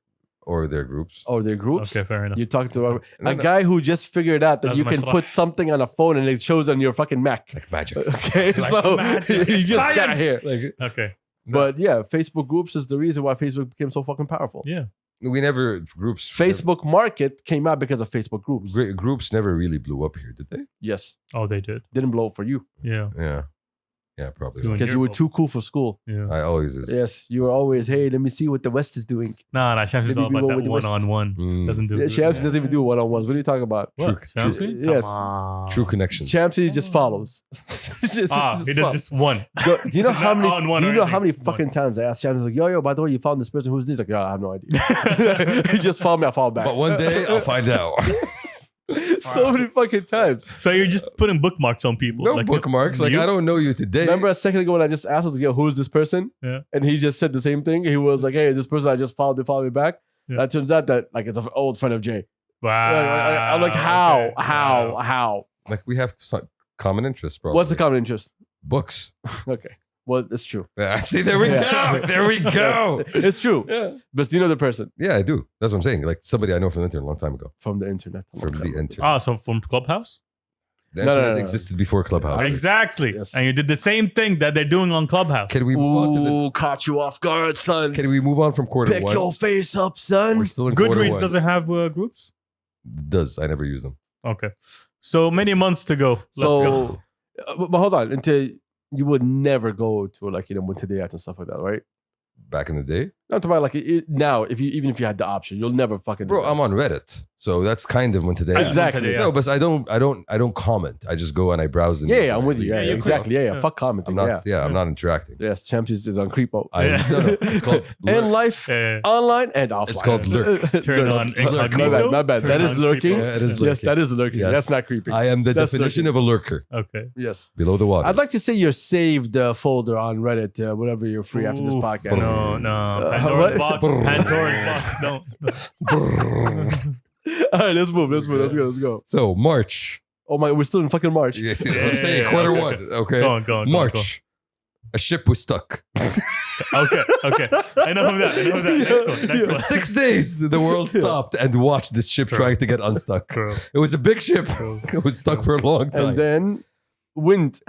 Or their groups. or their groups. Okay, fair enough. You talked to No, a no. guy who just figured out that That's you my can slot. put something on a phone and it shows on your fucking Mac. Like magic. Okay, Like so magic. you just got Science. here. Like, Okay. But yeah, Facebook groups is the reason why Facebook became so fucking powerful. Yeah. we never, groups. Facebook Market came out because of Facebook groups. Groups never really blew up here, did they? Yes, Oh, they did. didn't blow up for you Yeah. Yeah. Yeah, probably. Doing- not. because you were too cool for school. Yeah. I always is. Yes, you were always, hey, let me see what the West is doing. Nah, Shams is Maybe all we about went that with the West. one-on-one. Mm. Doesn't do Yeah, it. Shamsi doesn't even do one-on-ones. What are you talking about? What? True- Shamsi? Yes. Come on. True connections. Shamsi just follows. Just- He does follow. just one. Do you know how Not many? on one Do you or know how many anything, fucking times I asked Shamsi, like, yo, by the way, you found this person. Who's this? Like, yeah, I have no idea. He just followed me. I followed back. But one day I'll find out. So many fucking times. So you're just putting bookmarks on people. No like, bookmarks. Like, you- I don't know you today. Remember a second ago when I just asked him, yo, who is this person? Yeah. And he just said the same thing. He was like, hey, this person I just followed, they followed me back. Yeah. That turns out that like it's an old friend of Jay. Wow. I'm like, how? Okay. How? Wow. How? Like, we have some common interests, bro. What's the common interest? Books. Okay. Well, it's true. Yeah, see, there we Yeah. go. There we go. It's true. Yeah. But do you know the person? Yeah, I do. That's what I'm saying. Like somebody I know from the internet a long time ago. From the internet. From the internet. Ah, so from Clubhouse? The No, no, internet no. existed before Clubhouse. Exactly. Yes. And you did the same thing that they're doing on Clubhouse. Can we move on to the? Ooh, caught you off guard, son. Can we move on from quarter Pick one? your face up, son. We're still in quarter Goodreads one. doesn't have groups? Does. I never use them. Okay. So many months to go. Let's go. So, but hold on. Until you would never go to like, Montevideo and stuff like that, right? Back in the day, Not about like now, even if you had the option, you'll never fucking do bro. that. I'm on Reddit, so that's kind of when today. Exactly. Yeah. No, but I don't comment. I just go and I browse. And Yeah, I'm with you. Yeah, Yeah, you're exactly. Yeah, Yeah. fuck commenting. I'm not. Yeah. I'm not interacting. Yes, Champions is on creepo. I, Yeah. no, it's called. In life, Uh, online and offline. It's called lurk. Turn on My bad, incognito. my bad. Turn That is on lurking. creepo. Yeah, it is Yes, lurking. that is lurking. Yes. That's not creeping. I am the That's definition lurking. of a lurker. Okay. Yes. Below the water. I'd like to see your saved folder on Reddit whenever you're free after this Ooh, podcast. No. what? Pandora's box. Pandora's box. Don't. All right, let's move. Let's go. So March. Oh my, we're still in fucking March. You see what I'm Yeah, saying? yeah, Quarter okay. one. Okay. Go on. March. A ship was stuck. Okay. I know that. Next one. For 6 days, the world stopped and watched this ship True. trying to get unstuck. True. It was a big ship. True. It was stuck for a long time. And then wind.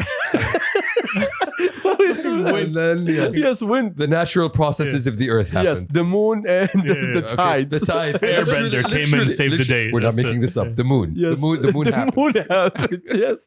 And then, yes, Yes, wind. the natural processes of the earth Yes, happened. the moon and Yeah, the Okay, tides. The tides. Airbender came and saved the day. We're not That's making it. this up. The moon. Yes. The moon happened. moon happened. Yes.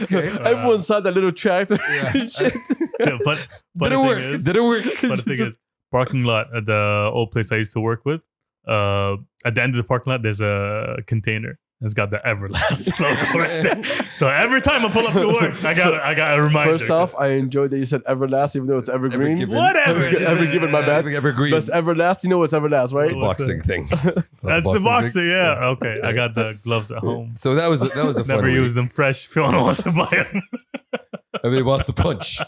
Okay. Everyone saw that little tractor. Yeah. Shit. Yeah, but Didn't work. Didn't work. But the thing is, parking lot at the old place I used to work with, at the end of the parking lot, there's a container. It's got the Everlast logo right there. So every time I pull up to work, I got a reminder. First off, I enjoyed that you said Everlast, even though it's evergreen. Evergiven. Whatever. Evergiven, my bad. Evergreen. That's Everlast. You know what's Everlast, right? It's a What's boxing thing. It's not a That's the boxing boxer, thing. yeah. Okay, I got the gloves at home. So that was a fun Never week. used them fresh. If anyone wants to buy them. Everybody wants to punch.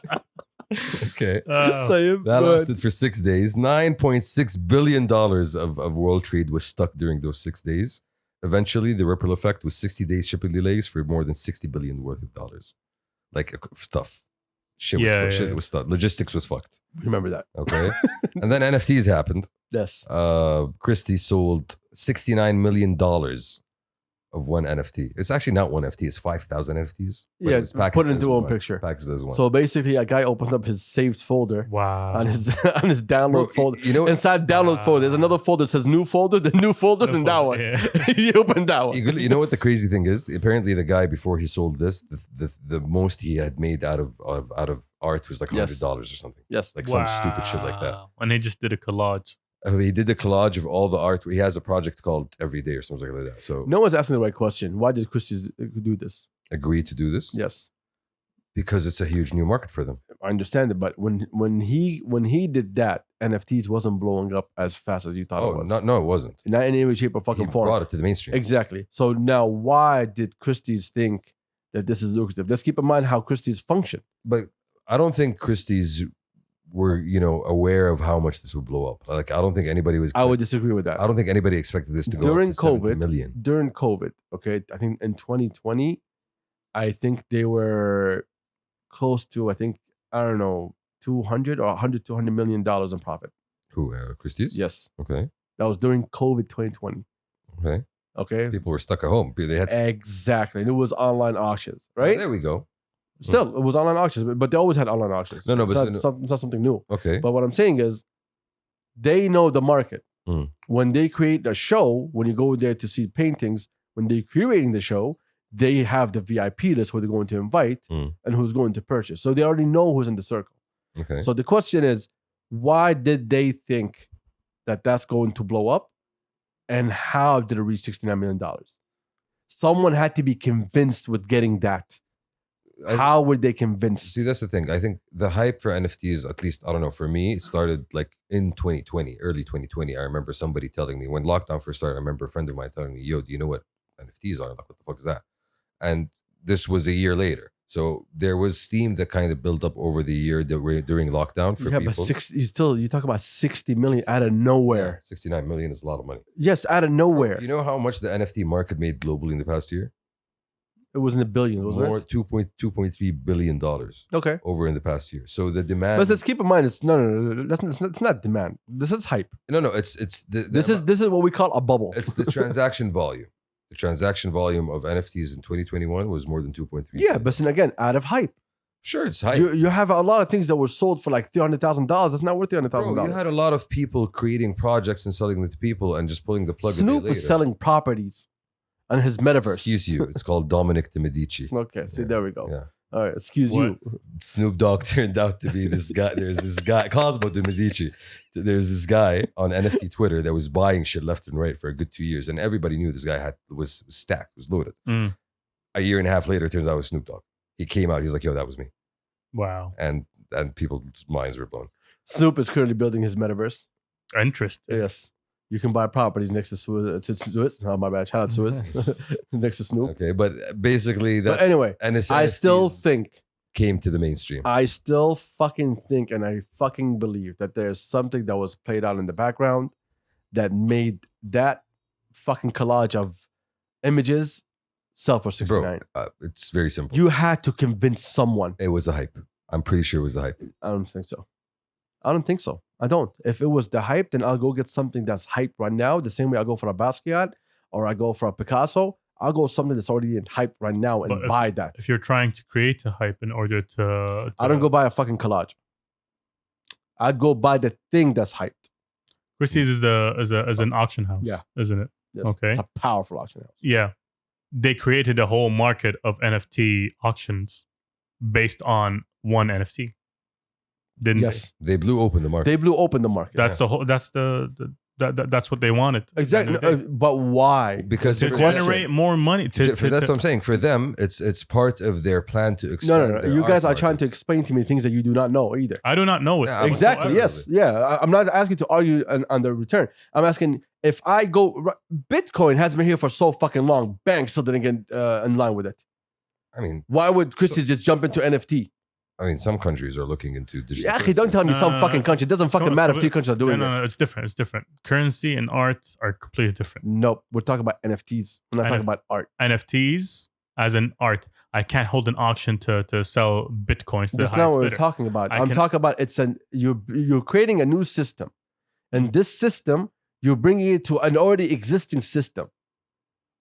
Okay. That lasted for 6 days. $9.6 billion of world trade was stuck during those 6 days. Eventually, the ripple effect was 60 days shipping delays for more than $60 billion worth of dollars. Like stuff. Shit was fucked. Logistics was fucked. Remember that. Okay. And then NFTs happened. Yes. Christie sold $69 million of one NFT. It's actually not one NFT. It's 5,000 NFTs. Yeah, it was put it into one picture. Packaged as one. So basically, a guy opened up his saved folder Wow. on his download folder. You know, Inside download folder, there's another folder that says new folder, the new folder, New then that folder, one. yeah. He opened that one. you know what the crazy thing is? Apparently, the guy before he sold this, the most he had made out of art was like $100 or something. Yes. Like some stupid shit like that. Wow. And he just did a collage. He did a collage of all the art. He has a project called Every Day or something like that. So No one's asking the right question. Why did Christie's do this? agree to do this Yes. because it's a huge new market for them. I understand it, but when he did that, NFTs wasn't blowing up as fast as you thought it was. No, it wasn't. Not in any way, shape, or He fucking form. brought it to the mainstream. Exactly. So now, why did Christie's think that this is lucrative? Let's keep in mind how Christie's function. But I don't think Christie's were, aware of how much this would blow up. Like, I don't think anybody was. I would disagree with that. I don't think anybody expected this to go During up to 70 COVID, million. During COVID, okay, I think in 2020, I think they were close to, I don't know, 200 or 100, $200 million in profit. Who, Christie's? Yes. Okay. That was during COVID 2020. Okay. Okay. People were stuck at home. They had. Exactly. And it was online auctions, right? There we go. Still, it was online auctions, but they always had online auctions. No, it's but not something new. Okay. But what I'm saying is, they know the market. Mm. When they create a show, when you go there to see paintings, when they're curating the show, they have the VIP list who they're going to invite and who's going to purchase. So they already know who's in the circle. Okay. So the question is, why did they think that that's going to blow up? And how did it reach $69 million? Someone had to be convinced with getting that. How were they convinced? See, that's the thing. I think the hype for NFTs, at least, I don't know, for me, it started like in 2020, early 2020. I remember somebody telling me when lockdown first started, I remember a friend of mine telling me, yo, do you know what NFTs are? Like, what the fuck is that? And this was a year later. So there was steam that kind of built up over the year during lockdown for Yeah, people. but you talk about 60 million out of nowhere. 69 million is a lot of money. Yes, out of nowhere. You know how much the NFT market made globally in the past year? It was in the billions, wasn't More it? $2.3 billion Okay. over in the past year. So the demand. But let's keep in mind, it's it's not demand. This is hype. No, it's This is what we call a bubble. it's the transaction volume. The transaction volume of NFTs in 2021 was more than 2.3. Yeah, but then again, out of hype. Sure, it's hype. You have a lot of things that were sold for like $300,000. That's not worth Bro, $300,000. you had a lot of people creating projects and selling them to people and just pulling the plug a day Snoop later. is selling properties on his metaverse. Excuse you. It's called Dominic de Medici. Okay, see, there we go. Yeah. All right, excuse What? you. Snoop Dogg turned out to be this guy. There's this guy, Cosmo de Medici. There's this guy on NFT Twitter that was buying shit left and right for a good 2 years. And everybody knew this guy was stacked, was loaded. Mm. A year and a half later, it turns out it was Snoop Dogg. He came out, he's like, yo, that was me. Wow. And people's minds were blown. Snoop is currently building his metaverse. Interesting. Yes. You can buy properties next to Suez. Oh, my bad. Shout out Suez. Next to Snoop. Okay, but basically that's But anyway, and it's I still NFTs think, came to the mainstream. I still fucking think, and I fucking believe that there's something that was played out in the background that made that fucking collage of images sell for 69. Bro, it's very simple. You had to convince someone. It was the hype. I'm pretty sure it was the hype. I don't think so. I don't think so. I don't. If it was the hype, then I'll go get something that's hype right now. The same way I go for a Basquiat or I go for a Picasso. I'll go something that's already in hype right now and But buy that. If you're trying to create a hype in order to I don't go buy a fucking collage. I'd go buy the thing that's hyped. Christie's is an auction house, Yeah. isn't it? Yes. Okay. It's a powerful auction house. Yeah. They created a whole market of NFT auctions based on one NFT. Didn't Yes. They blew open the market. They blew open the market. they? That's the whole. That's that's what they wanted. exactly. At the end of the day. But why? because To for generate more money. that's what I'm saying. For them, it's part of their plan to expand. No. their You guys art are trying to market. explain to me things that you do not know either. I do not know it. Yeah, Exactly. whatsoever. Yes. Yeah. I'm not asking to argue on the return. I'm asking if I go. Bitcoin has been here for so fucking long. Banks still didn't get in line with it. I mean, Why would Christie just jump into NFT? some countries are looking into digital. Yeah, don't tell me No, some no, fucking no, country. It doesn't fucking matter if 3 countries are doing no, it. it's different. It's different. Currency and art are completely different. Nope. We're talking about NFTs. We're not talking about art. NFTs as an art. I can't hold an auction to sell bitcoins to That's the not highest what we're bidder. talking about. I I'm can- talking about you're creating a new system, and this system you're bringing it to an already existing system.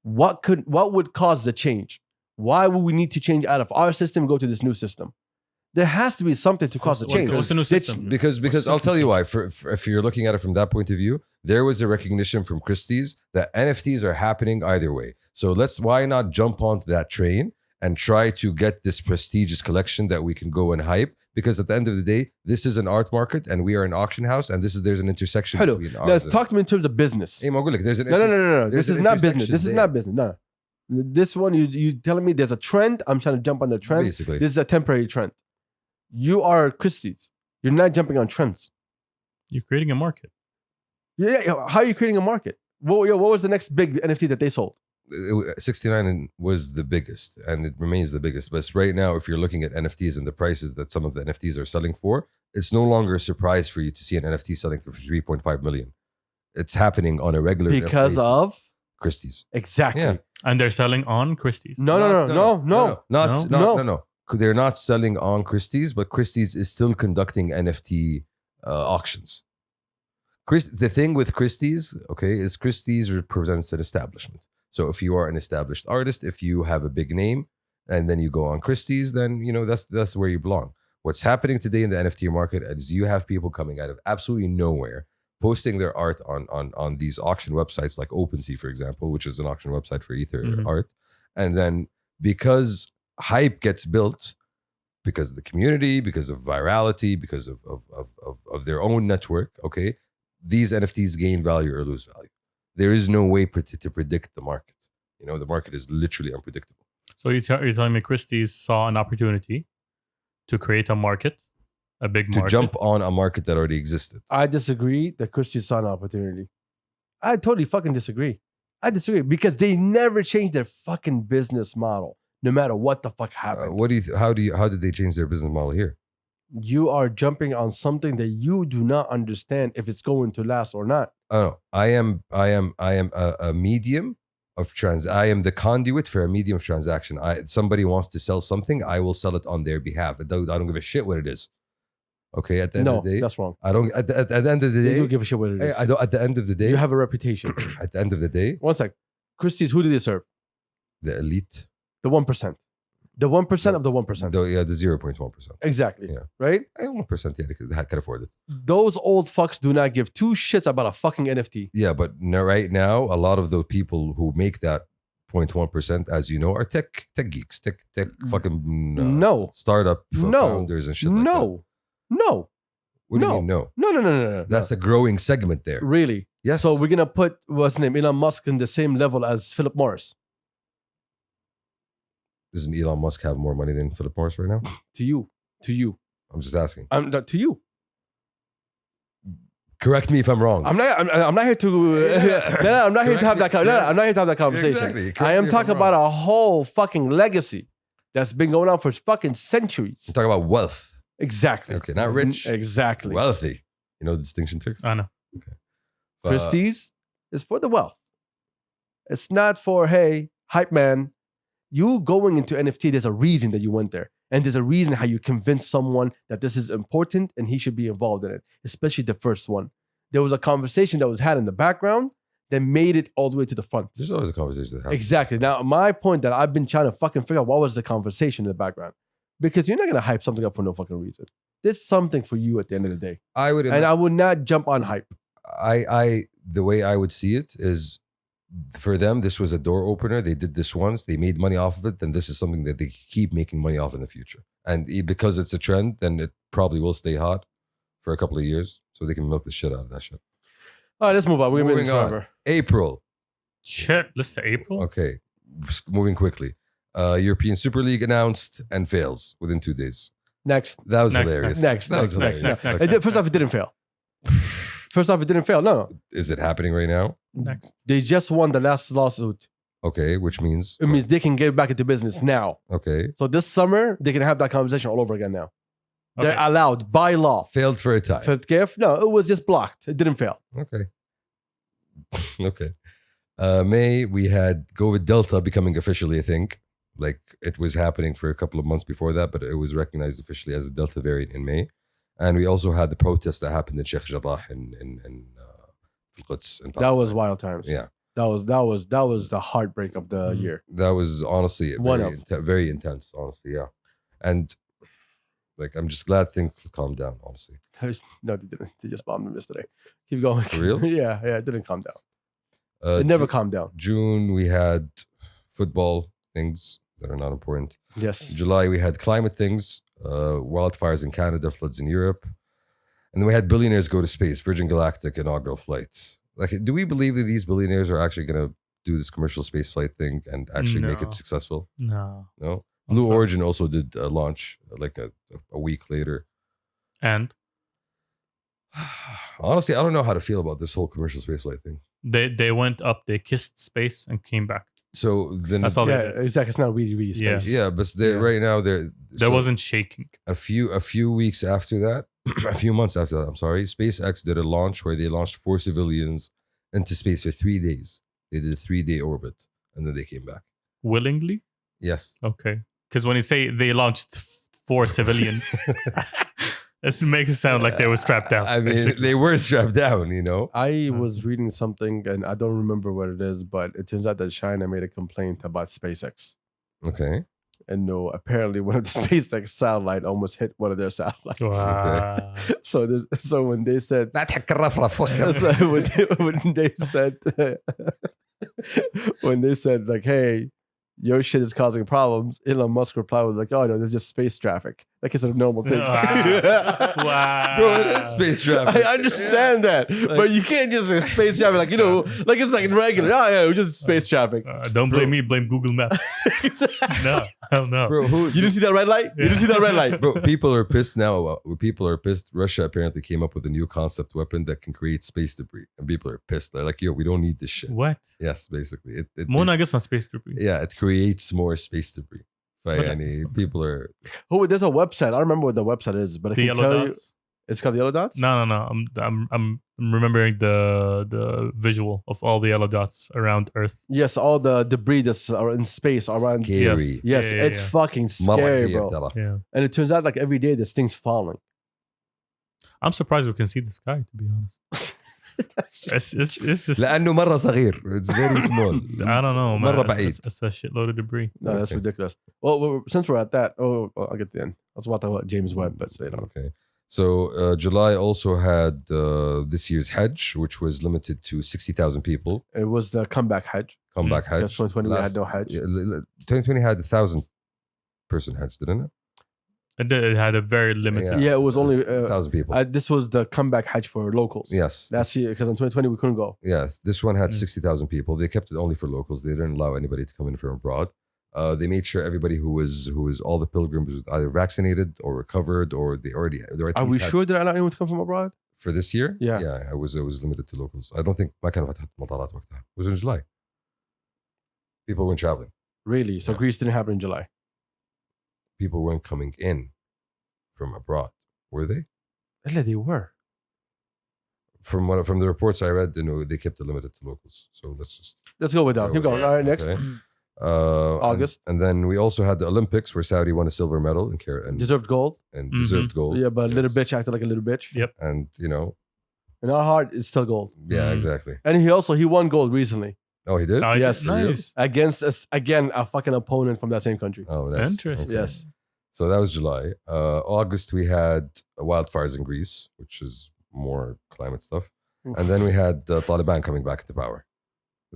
What would cause the change? Why would we need to change out of our system and go to this new system? There has to be something to cause the change. What's the new system? Because I'll tell you why. For if you're looking at it from that point of view, there was a recognition from Christie's that NFTs are happening either way. So why not jump onto that train and try to get this prestigious collection that we can go and hype? Because at the end of the day, this is an art market and we are an auction house, and there's an intersection Hello. between Now, art. talk to me in terms of business. Hey, Magulik, there's an No. there's This is an not business. intersection This is there. not business. No. This one, you telling me there's a trend. I'm trying to jump on the trend. Basically. This is a temporary trend. You are Christie's. You're not jumping on trends. You're creating a market. Yeah, how are you creating a market? What was the next big NFT that they sold? 69 was the biggest, and it remains the biggest. But right now, if you're looking at NFTs and the prices that some of the NFTs are selling for, it's no longer a surprise for you to see an NFT selling for 3.5 million. It's happening on a regular Because basis. of Christie's. exactly. Yeah. And they're selling on Christie's. No. No. They're not selling on Christie's, but Christie's is still conducting NFT auctions. The thing with Christie's, okay, is Christie's represents an establishment. So if you are an established artist, if you have a big name, and then you go on Christie's, then that's where you belong. What's happening today in the NFT market is you have people coming out of absolutely nowhere, posting their art on these auction websites like OpenSea, for example, which is an auction website for Ether art. And then because hype gets built, because of the community, because of virality, because of their own network, okay, these NFTs gain value or lose value. There is no way to predict the market. The market is literally unpredictable. So you're telling me Christie's saw an opportunity to create a market, a big To market. jump on a market that already existed. I disagree that Christie's saw an opportunity. I totally fucking disagree. I disagree because they never changed their fucking business model, no matter what the fuck happened. How did they change their business model here? You are jumping on something that you do not understand if it's going to last or not. Oh no, I am a medium of I am the conduit for a medium of transaction. Somebody wants to sell something, I will sell it on their behalf. I don't give a shit what it is. Okay, at the end of the day, that's wrong. I don't. At the end of the They day, do give a shit what it is. I don't. At the end of the day, You have a reputation. at the end of the day, One sec. Christie's, who do they serve? the elite, The 1%. The 1% of the 1%. the 0.1%. Exactly. Yeah. Right? 1%, yeah, they can afford it. Those old fucks do not give two shits about a fucking NFT. Yeah, but right now, a lot of the people who make that 0.1%, as you know, are tech geeks, tech fucking No. startup No. founders and shit like that. No. What do you No. mean no? No. That's a growing segment there. Really. Yes. So we're gonna put what's his name, Elon Musk, in the same level as Philip Morris. Doesn't Elon Musk have more money than Philip Morris right now? To you. I'm just asking. To you. Correct me if I'm wrong. I'm not here to. No, I'm not here to have that. I'm not here to have that conversation. Exactly. Correct I me am if talking I'm wrong. about a whole fucking legacy that's been going on for fucking centuries. I'm talking about wealth. Exactly. Okay, not rich. Exactly. Wealthy. You know the distinction, Tricks? I know. Christie's is for the wealth. It's not for, hey, hype man. You going into NFT, there's a reason that you went there. And there's a reason how you convince someone that this is important and he should be involved in it, especially the first one. There was a conversation that was had in the background that made it all the way to the front. There's always a conversation that happens. Exactly. Now, my point that I've been trying to fucking figure out what was the conversation in the background. Because you're not going to hype something up for no fucking reason. There's something for you at the end of the day. I would not jump on hype. The way I would see it is, for them, this was a door opener. They did this once. They made money off of it. Then this is something that they keep making money off in the future. And because it's a trend, then it probably will stay hot for a couple of years. So they can milk the shit out of that shit. All right, let's move on. We're going to be in Moving this on. forever. April. Shit, let's say April. Okay. Moving quickly. European Super League announced and fails within 2 days. Next. That was Next, hilarious. next, That was next, hilarious. next. First off, it didn't fail. First off, it didn't fail. No. Is it happening right now? Next. They just won the last lawsuit. Okay, which means It means they can get back into business now. okay, So this summer, they can have that conversation all over again now. They're Okay. allowed by law. failed for a time. Fifth gift? No, it was just blocked. It didn't fail. Okay. Okay. May we had Go with Delta becoming officially a thing. like it was happening for a couple of months before that, but it was recognized officially as the Delta variant in May. And we also had the protest that happened in Sheikh Jarrah in Al-Quds in That Pakistan. was wild times. Yeah. That was the heartbreak of the year. That was honestly One very, of. very intense, honestly, yeah. And like I'm just glad things calmed down, honestly. No, they didn't. They just bombed them yesterday. Keep going. For real? yeah, it didn't calm down. It never calmed down. June we had football things that are not important. Yes. July we had climate things, wildfires in Canada, floods in Europe. And then we had billionaires go to space, Virgin Galactic inaugural flight. Like, do we believe that these billionaires are actually going to do this commercial space flight thing and actually make No. it successful? No. No. Blue Origin also did a launch like a week later. And Honestly, I don't know how to feel about this whole commercial space flight thing. they went up, they kissed space and came back. So then, That's all Yeah, they did. exactly. It's not really Yeah. space. yeah, but they Yeah. right now they're There wasn't shaking. a few weeks after that, a few months after that. I'm sorry, SpaceX did a launch where they launched 4 civilians into space for 3 days. They did a 3-day orbit and then they came back. Willingly? Yes. Okay. Because when you say they launched 4 civilians, this makes it sound like they were strapped down. I mean, basically. they were strapped down, you know. I was reading something and I don't remember what it is, but it turns out that China made a complaint about SpaceX. Okay. And no, apparently one of the SpaceX satellite almost hit one of their satellites. Wow. So when they said That الرفرف. so when they said like, hey, your shit is causing problems, Elon Musk replied with like, oh no, there's just space traffic. Like it's a normal thing. Wow. Bro, it is space traffic. I understand that, but you can't just say space traffic like, you know, like it's like regular. Oh yeah, it was just space traffic. Don't blame me, blame Google Maps. No, hell no. Bro, You didn't see that red light? You didn't see that red light? Bro, people are pissed now. People are pissed. Russia apparently came up with a new concept weapon that can create space debris, and people are pissed. They're like, "Yo, we don't need this shit." What? Yes, basically, it Mona gets on space debris. yeah, it creates more space debris. But Okay. any people are Oh, there's a website. I don't remember what the website is, but I The can yellow tell you. dots? It's called the Yellow Dots? No. I'm remembering the visual of all the yellow dots around Earth. Yes, all the debris that's in space around. scary. Yes, Yeah, it's yeah. fucking مرة scary, خير bro. ترى. Yeah. And it turns out like every day there's things falling. I'm surprised we can see the sky, to be honest. It's just لأنه مرة صغير. It's very small. I don't know, man. مرة It's, بعيد. it's a shitload of debris. No, that's Okay. ridiculous. Well, since we're at that, I'll get to the end. I was about to talk about James Webb, but you know. Okay. So July also had this year's Hajj, which was limited to 60,000 people. It was the comeback Hajj. Comeback Hajj. Because 2020 we had no Hajj. Yeah, 2020 had 1,000-person Hajj, didn't it? It had a very limited. Yeah, it was only 1,000 people. this was the comeback Hajj for locals. Yes. That's because in 2020 we couldn't go. Yes, this one had Mm. 60,000 people. They kept it only for locals. They didn't allow anybody to come in from abroad. They made sure everybody who was all the pilgrims was either vaccinated or recovered or they already. Are we sure that I allow anyone to come from abroad? for this year? Yeah. yeah. It was limited to locals. I don't think ما كانوا فتحت مطارات وقتها. It was in July. People weren't traveling. Really? So Yeah. Greece didn't happen in July. People weren't coming in from abroad, were they? Yeah, they were. From the reports I read, they kept it limited to locals. So Let's go with that. Keep going. All right, next. Okay. August. and then we also had the Olympics where Saudi won a silver medal and Deserved gold. deserved gold. Yeah, but little Yes. bitch acted like a little bitch. Yep. And In our heart, it's still gold. yeah, Mm. exactly. And he won gold recently. Oh, he did. Oh, Yes. Nice. Against again a fucking opponent from that same country. Oh, that's Interesting. okay. Yes. So that was July. August we had wildfires in Greece, which is more climate stuff, and then we had the Taliban coming back to power.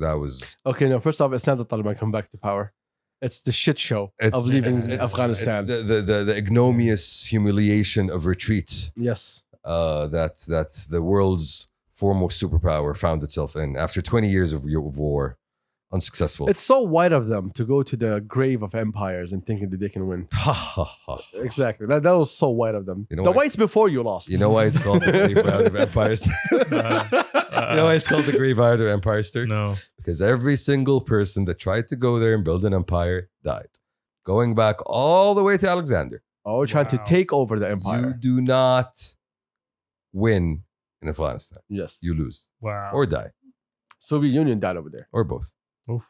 That was Okay, no, first off, it's not the Taliban come back to power. It's the shit show of leaving Afghanistan. It's the ignominious humiliation of retreat Yes. that the world's foremost superpower found itself in after 20 years of war, unsuccessful. It's so white of them to go to the grave of empires and thinking that they can win. Ha ha ha. Exactly. That was so white of them. You know The why- whites before you lost. You know why it's called the graveyard of empires? You know why it's called the graveyard of empires, Turks? No. Because every single person that tried to go there and build an empire died. Going back all the way to Alexander. Oh, we're trying to Wow. take over the You empire. do not win in Afghanistan. Yes. You lose Wow. or die Soviet Union died over there. or both. Oof.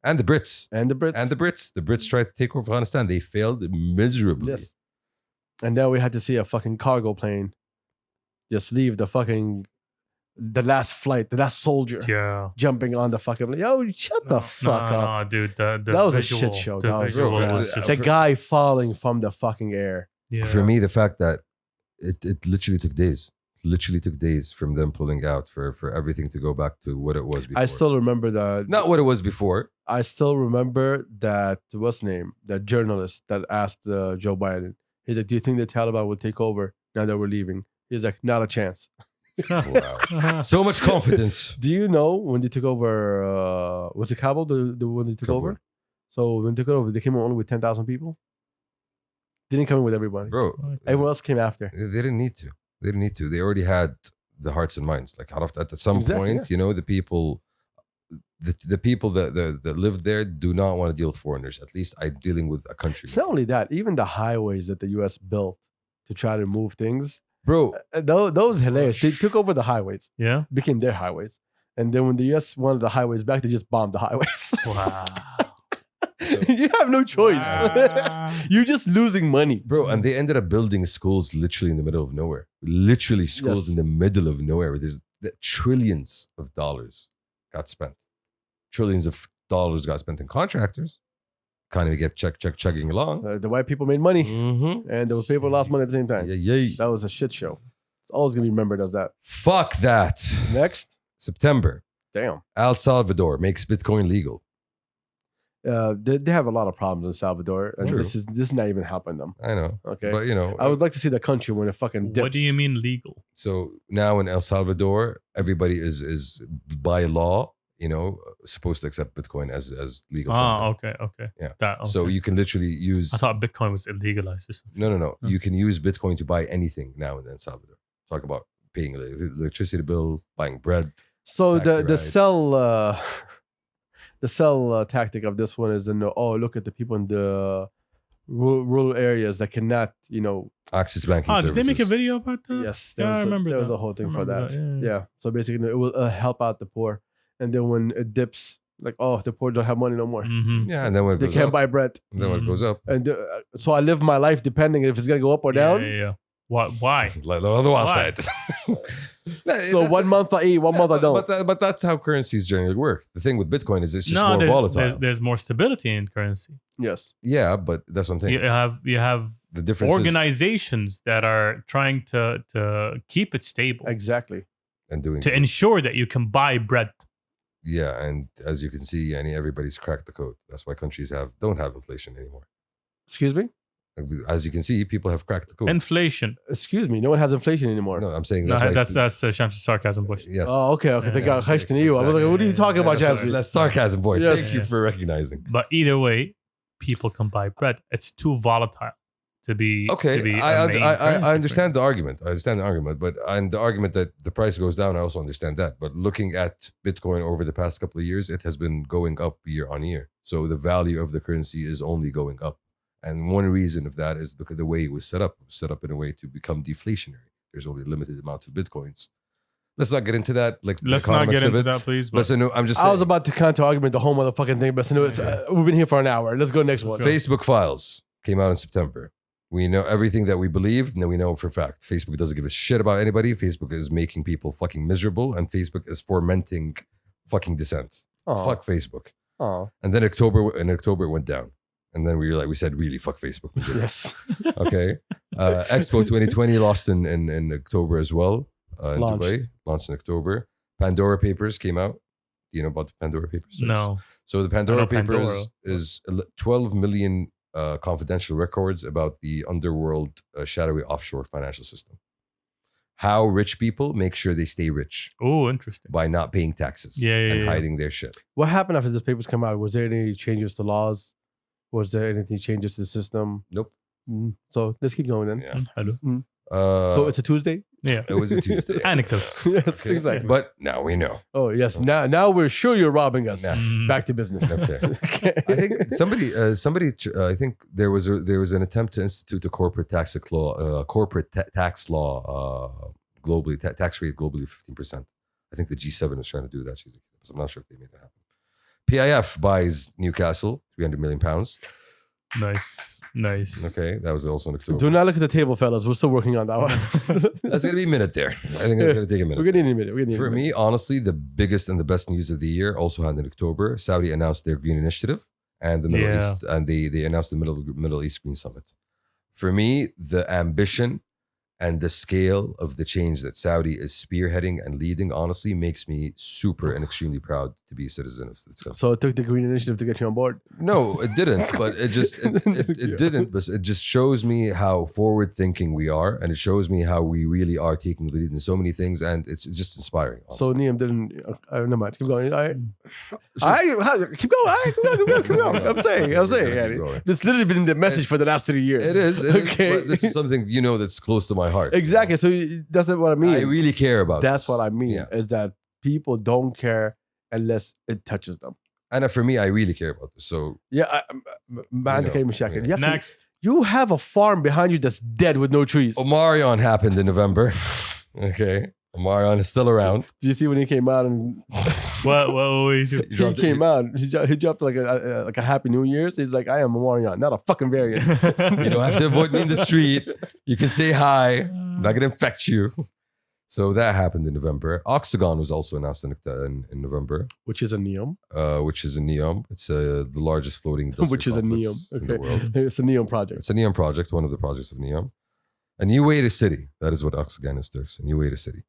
And the Brits. And the Brits. The Brits tried to take over Afghanistan. They failed miserably. Yes. And then we had to see a fucking cargo plane just leave the last flight, the last soldier jumping on the fucking. Yo, shut the fuck up. No, dude. That was a shit show. That was real bad. The guy falling from the fucking air. Yeah. For me, the fact that it literally took days. Literally took days from them pulling out for everything to go back to what it was before. I still remember not what it was before. I still remember that, what's the name? That journalist that asked Joe Biden. He's like, do you think the Taliban will take over now that we're leaving? He's like, not a chance. Wow. So much confidence. Do you know when they took over, was it Kabul when they took Kabul. over? So when they took over, they came only with 10,000 people? They didn't come in with everybody. Bro. Everyone else came after. They didn't need to. They already had the hearts and minds. Like at some point, you know, the people that live there do not want to deal with foreigners. At least I'm dealing with a country. It's not only that, even the highways that the U.S. built to try to move things, bro. Those hilarious. They took over the highways. Yeah, became their highways, and then when the U.S. wanted the highways back, they just bombed the highways. Wow. You have no choice. Wow. You're just losing money, bro. And they ended up building schools literally in the middle of nowhere. Literally schools in the middle of nowhere. Where there's trillions of dollars got spent. Trillions of dollars got spent in contractors. Economy kept chugging along. The white people made money, Mm-hmm. and the people lost money at the same time. Yeah. That was a shit show. It's always gonna be remembered as that. Fuck that. Next, September. damn. El Salvador makes Bitcoin legal. They have a lot of problems in Salvador, and True. this is not even helping them. I know. Okay, But you know, I would like to see the country when it fucking dips. What do you mean legal? so now in El Salvador, everybody is by law, you know, supposed to accept Bitcoin as legal. tender. Okay. Yeah. That, okay. So you can literally use. I thought Bitcoin was illegalized or something. No. You can use Bitcoin to buy anything now in El Salvador. Talk about paying electricity bill, buying bread. So Taxi the ride. sell the sell tactic of this one is look at the people in the rural areas that cannot, Access banking Oh, services. did they make a video about that? yes, Yeah, I remember there was that. a whole thing I for remember that. that, yeah. So basically it will help out the poor, and then when it dips, like, oh, the poor don't have money no more. Mm-hmm. Yeah, and then when it They goes can't up, buy bread, and then when it goes up, and so I live my life depending if it's gonna go up or down. Yeah. Why? like on the wild Why? side. No, So that's- 1 month I eat, 1 month I don't. But that's how currencies generally work. The thing with Bitcoin is it's just more there's, volatile. there's more stability in currency. Yes. Yeah, but that's one thing. You have The difference is, organizations that are trying to keep it stable, Exactly. and doing to ensure that you can buy bread. yeah, and as you can see, everybody's cracked the code. That's why countries don't have inflation anymore. Excuse me. As you can see, people have cracked the code. Inflation. Excuse me. No one has inflation anymore. no, I'm saying No, that's why that's Shams's sarcasm voice. yes. Oh, okay. Thank God. Yeah, Christies, you. I was like, what are you talking about, that's, Jamsey? that's sarcasm, boys. Yes. Thank you for recognizing. But either way, people can buy bread. It's too volatile to be Okay, To be a I main I currency understand the argument. I understand the argument, but and the argument that the price goes down, I also understand that. But looking at Bitcoin over the past couple of years, it has been going up year on year. So the value of the currency is only going up. And one reason of that is because the way it was set up. It was set up in a way to become deflationary. There's only a limited amount of Bitcoins. Let's not get into that. Like, the Let's not get economics of into it. that, please. But so no, I'm just I was saying, about to counter argument the whole motherfucking thing, but we've been here for an hour. Let's go next one. go. Facebook files came out in September. We know everything that we believed, and then we know for a fact. Facebook doesn't give a shit about anybody. Facebook is making people fucking miserable, and Facebook is fomenting fucking dissent. Aw. Fuck Facebook. Aw. And then in October it went down. And then we said, really, fuck Facebook. We did it. Yes. Okay. Expo 2020 launched in October as well. In Launched. Dubai. Launched in October. Pandora Papers came out. Do you know about the Pandora Papers? no. So the Pandora know Papers Pandora. is 12 million confidential records about the underworld shadowy offshore financial system. How rich people make sure they stay rich Oh, interesting. by not paying taxes Yeah, and yeah. hiding their shit. What happened after this papers come out? Was there any changes to laws? Was there anything changes to the system? Nope. So let's keep going then. Yeah. Hello. So it's a Tuesday? Yeah. It was a Tuesday. Anecdotes. Yes, Okay. exactly. But now we know. Oh, yes. Now we're sure you're robbing us. Yes. Mm. Back to business. Okay. Okay. I think somebody. I think there was an attempt to institute a corporate tax law. Tax law globally. Tax rate globally 15%. I think the G7 was trying to do that. I'm not sure if they made it happen. PIF buys Newcastle, 300 million pounds. Nice. Okay, that was also in October. Do not look at the table, fellas. We're still working on that one. That's gonna be a minute there. I think it's gonna take a minute. We're gonna need a minute. We're gonna need For a minute. me, honestly, the biggest and the best news of the year also happened in October. Saudi announced their green initiative and the Middle East, and they announced the Middle East Green Summit. For me, the ambition and the scale of the change that Saudi is spearheading and leading, honestly, makes me super and extremely proud to be a citizen of this country. So it took the Green Initiative to get you on board. No, it didn't. But it Yeah. didn't. But it just shows me how forward thinking we are, and it shows me how we really are taking the lead in so many things, and it's just inspiring. So honestly. Neom didn't. Never mind. Keep going. All right. Keep going. All right. Keep going. I'm saying. Keep going. This literally been the message for the last 3 years. It is. Okay. But this is something that's close to my heart. Exactly. So that's what I mean. I really care about. That's this. what I mean. Yeah. Is that people don't care unless it touches them. And for me, I really care about this. So Yeah. Man, You know, came shaking. yeah. Next. You have a farm behind you that's dead with no trees. Omarion happened in November. Okay, Omarion is still around. Do you see when he came out and What we do? You he dropped it- came out? He dropped like a Happy New Year's. He's like, I am a Marion, not a fucking variant. You don't have to avoid me in the street. You can say hi. I'm not gonna infect you. So that happened in November. Octagon was also announced in November, Which is a neom. which is a neom. It's the largest floating industrial Which is a neom. complex in the world. Okay. It's a neom project. It's a neom project, one of the projects of neom. A new way to city. That is what Octagon is. There's a new way to city.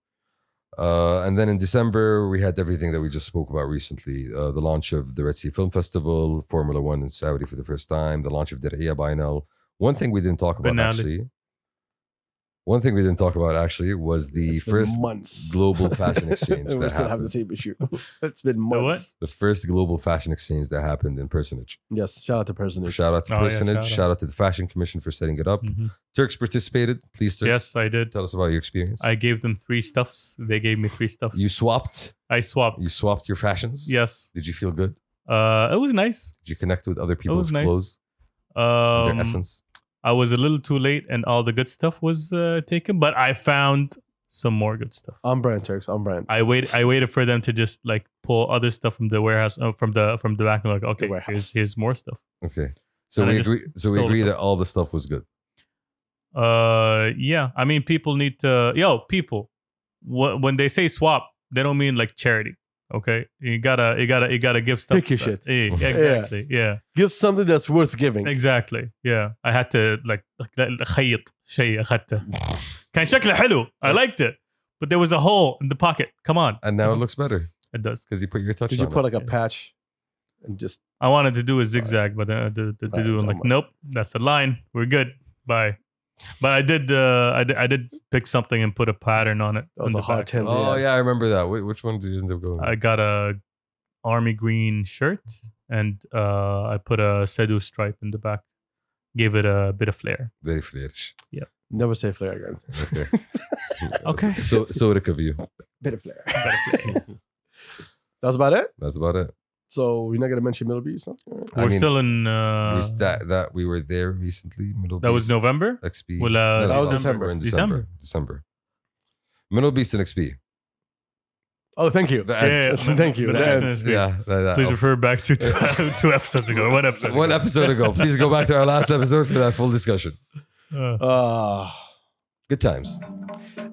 And then in December, we had everything that we just spoke about recently. The launch of the Red Sea Film Festival, Formula One in Saudi for the first time, the launch of Diriyah by now. One thing we didn't talk about Banali. actually was the It's been first months. global fashion exchange We that still have the happened. same issue. It's been what? months. The first global fashion exchange that happened in Personage. Yes. Shout out to personage. Shout out to Oh, yeah, Personage. shout Shout out to the Fashion Commission for setting it up. Mhm. Turks participated. Please, Turks. Yes, I did. Tell us about your experience. I gave them 3 stuffs. They gave me 3 stuffs. You swapped. I swapped. You swapped your fashions. Yes. Did you feel good? It was nice. Did you connect with other people's nice. clothes, their essence? I was a little too late, and all the good stuff was taken. But I found some more good stuff. On brand, Turks. On brand. I waited for them to just like pull other stuff from the warehouse, from the back, and like, okay, warehouse. here's more stuff. Okay. So And I we just agree. So we stole agree it. that all the stuff was good. Yeah. I mean, people need to. People. When they say swap, they don't mean like charity. Okay, you gotta give stuff. Pick your back. shit. Yeah, exactly. Yeah. Give something that's worth giving. Exactly. Yeah. I had to like خيط شيء أخذته. كان شكله حلو. I liked it, but there was a hole in the pocket. Come on. And now it looks better It does. because you put your touch Did you on put it. like a patch and just I wanted to do a zigzag, but the do Right, like, come on. nope, that's the line. We're good. Bye. But I did pick something and put a pattern on it. That was in a the hard back. tip. Oh yeah, I remember that. Which one did you end up going with? I got a army green shirt and I put a Sedu stripe in the back. Gave it a bit of flair. Very flourish. never say flare again. Okay. Okay. So Rick of you. Bit of flare. Bit of flair. That's about it. That's about it. So you're not gonna mention Middle East? Huh? We're still in. that we were there recently. Middle That was Beast, November. XP. Well, No, that was December. We're in December. December. Middle Beast and XP. Oh, thank you. The Yeah, end. yeah. Thank you. But The that's- end. that's big. Yeah. that- Please oh, refer back to 2 episodes ago. 1 episode. one ago. episode ago. Please go back to our last episode for that full discussion. Good times.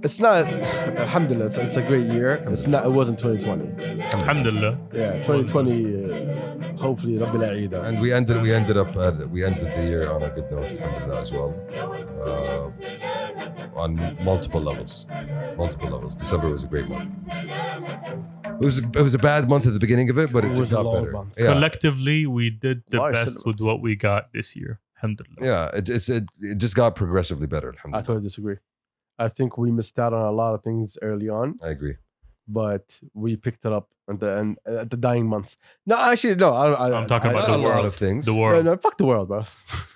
It's not. Alhamdulillah, it's a great year. It's not. It wasn't 2020. Alhamdulillah. Yeah, 2020. Hopefully, Rabbil Eida. And we ended the year on a good note, alhamdulillah, as well. On multiple levels. December was a great month. It was a bad month at the beginning of it, but it was just a got long better. month. Yeah. Collectively, we did the Why best cinema? with what we got this year. Alhamdulillah. Yeah, it just got progressively better. I Alhamdulillah. totally disagree. I think we missed out on a lot of things early on, I agree. but we picked it up at the dying months. No, actually, no. I'm talking about Not the a lot world. of things. The world. No, fuck the world, bro.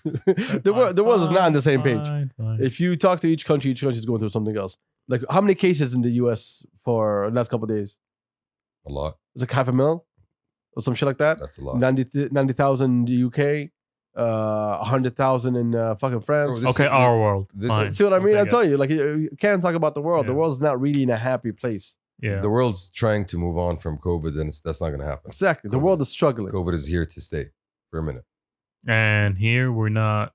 the world is not on the same page. Fine. If you talk to each country is going through something else. Like, how many cases in the US for the last couple of days? A lot. It's like 500,000 or some shit like that. That's a lot. 90,000 in the UK, 100,000 in fucking France. Bro, this Okay, is- our world. this- Fine. See what I mean? I'll I take it. tell you, like, you can't talk about the world. The Yeah. world's not really in a happy place. Yeah. The world's trying to move on from COVID, and that's not going to happen. Exactly. The COVID world is- is struggling. COVID is here to stay for a minute. And here we're not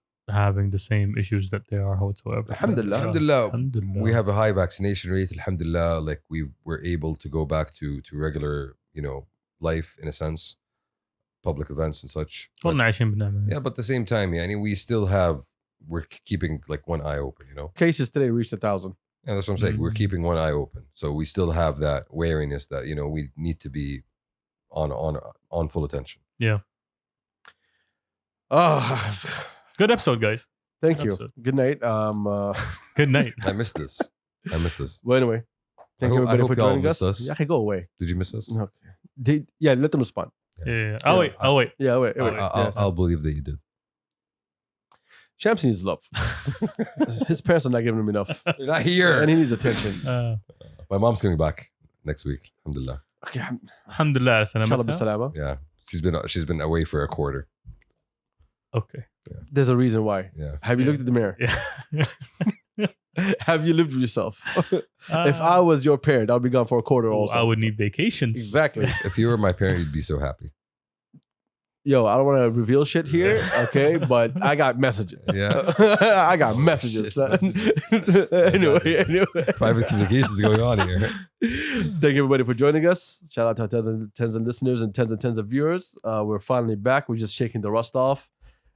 having the same issues that they are whatsoever. Alhamdulillah. Alhamdulillah. Alhamdulillah. We have a high vaccination rate. Alhamdulillah. Like we're able to go back to regular, life in a sense, public events and such. But, كلنا عايشين بنعمة. yeah, but at the same time, we're keeping like one eye open, Cases today reached 1,000. Yeah, that's what I'm saying. We're Mm. keeping one eye open. So we still have that wariness that, we need to be on full attention. Oh, Good episode, guys. thank you. Episode. Good night. Good night. I missed this. Well, anyway, thank I you hope- I everybody hope for y'all joining missed us. us. Yeah, okay, go away. Did you miss us? Okay. Yeah, let them respond. Yeah. Oh wait. Oh wait. Yeah, wait. I'll believe that you did. Shams needs love. His parents are not giving him enough, You're not here. and he needs attention. My mom's coming back next week. Alhamdulillah. Okay, Alhamdulillah. inshallah سلامتها. bisalama. Yeah. She's been away for a quarter. Okay. There's a reason why. Yeah. Have you looked at the mirror? Yeah. Have you lived with yourself? If I was your parent, I'll be gone for a quarter also. I would need vacations. Exactly. If you were my parent, you'd be so happy. Yo, I don't want to reveal shit here, okay? But I got messages. Yeah. I got messages. son. Shit, anyway. Private communications going on here. Thank you everybody for joining us. Shout out to our tens of listeners and tens of viewers. We're finally back. We're just shaking the rust off.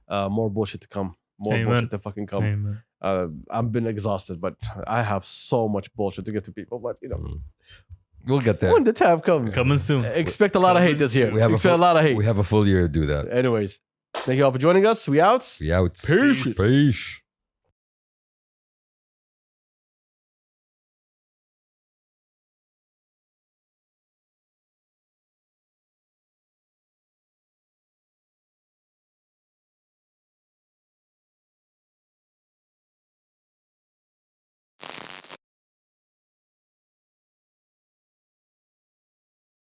More bullshit to come. More Amen. bullshit to fucking come. Amen. I've been exhausted, but I have so much bullshit to give to people. But We'll get there. when the time comes, Coming soon. expect a lot of hate this year. We have Expect a lot of hate. We have a full year to do that. Anyways, thank you all for joining us. We out. We out. Peace. Peace.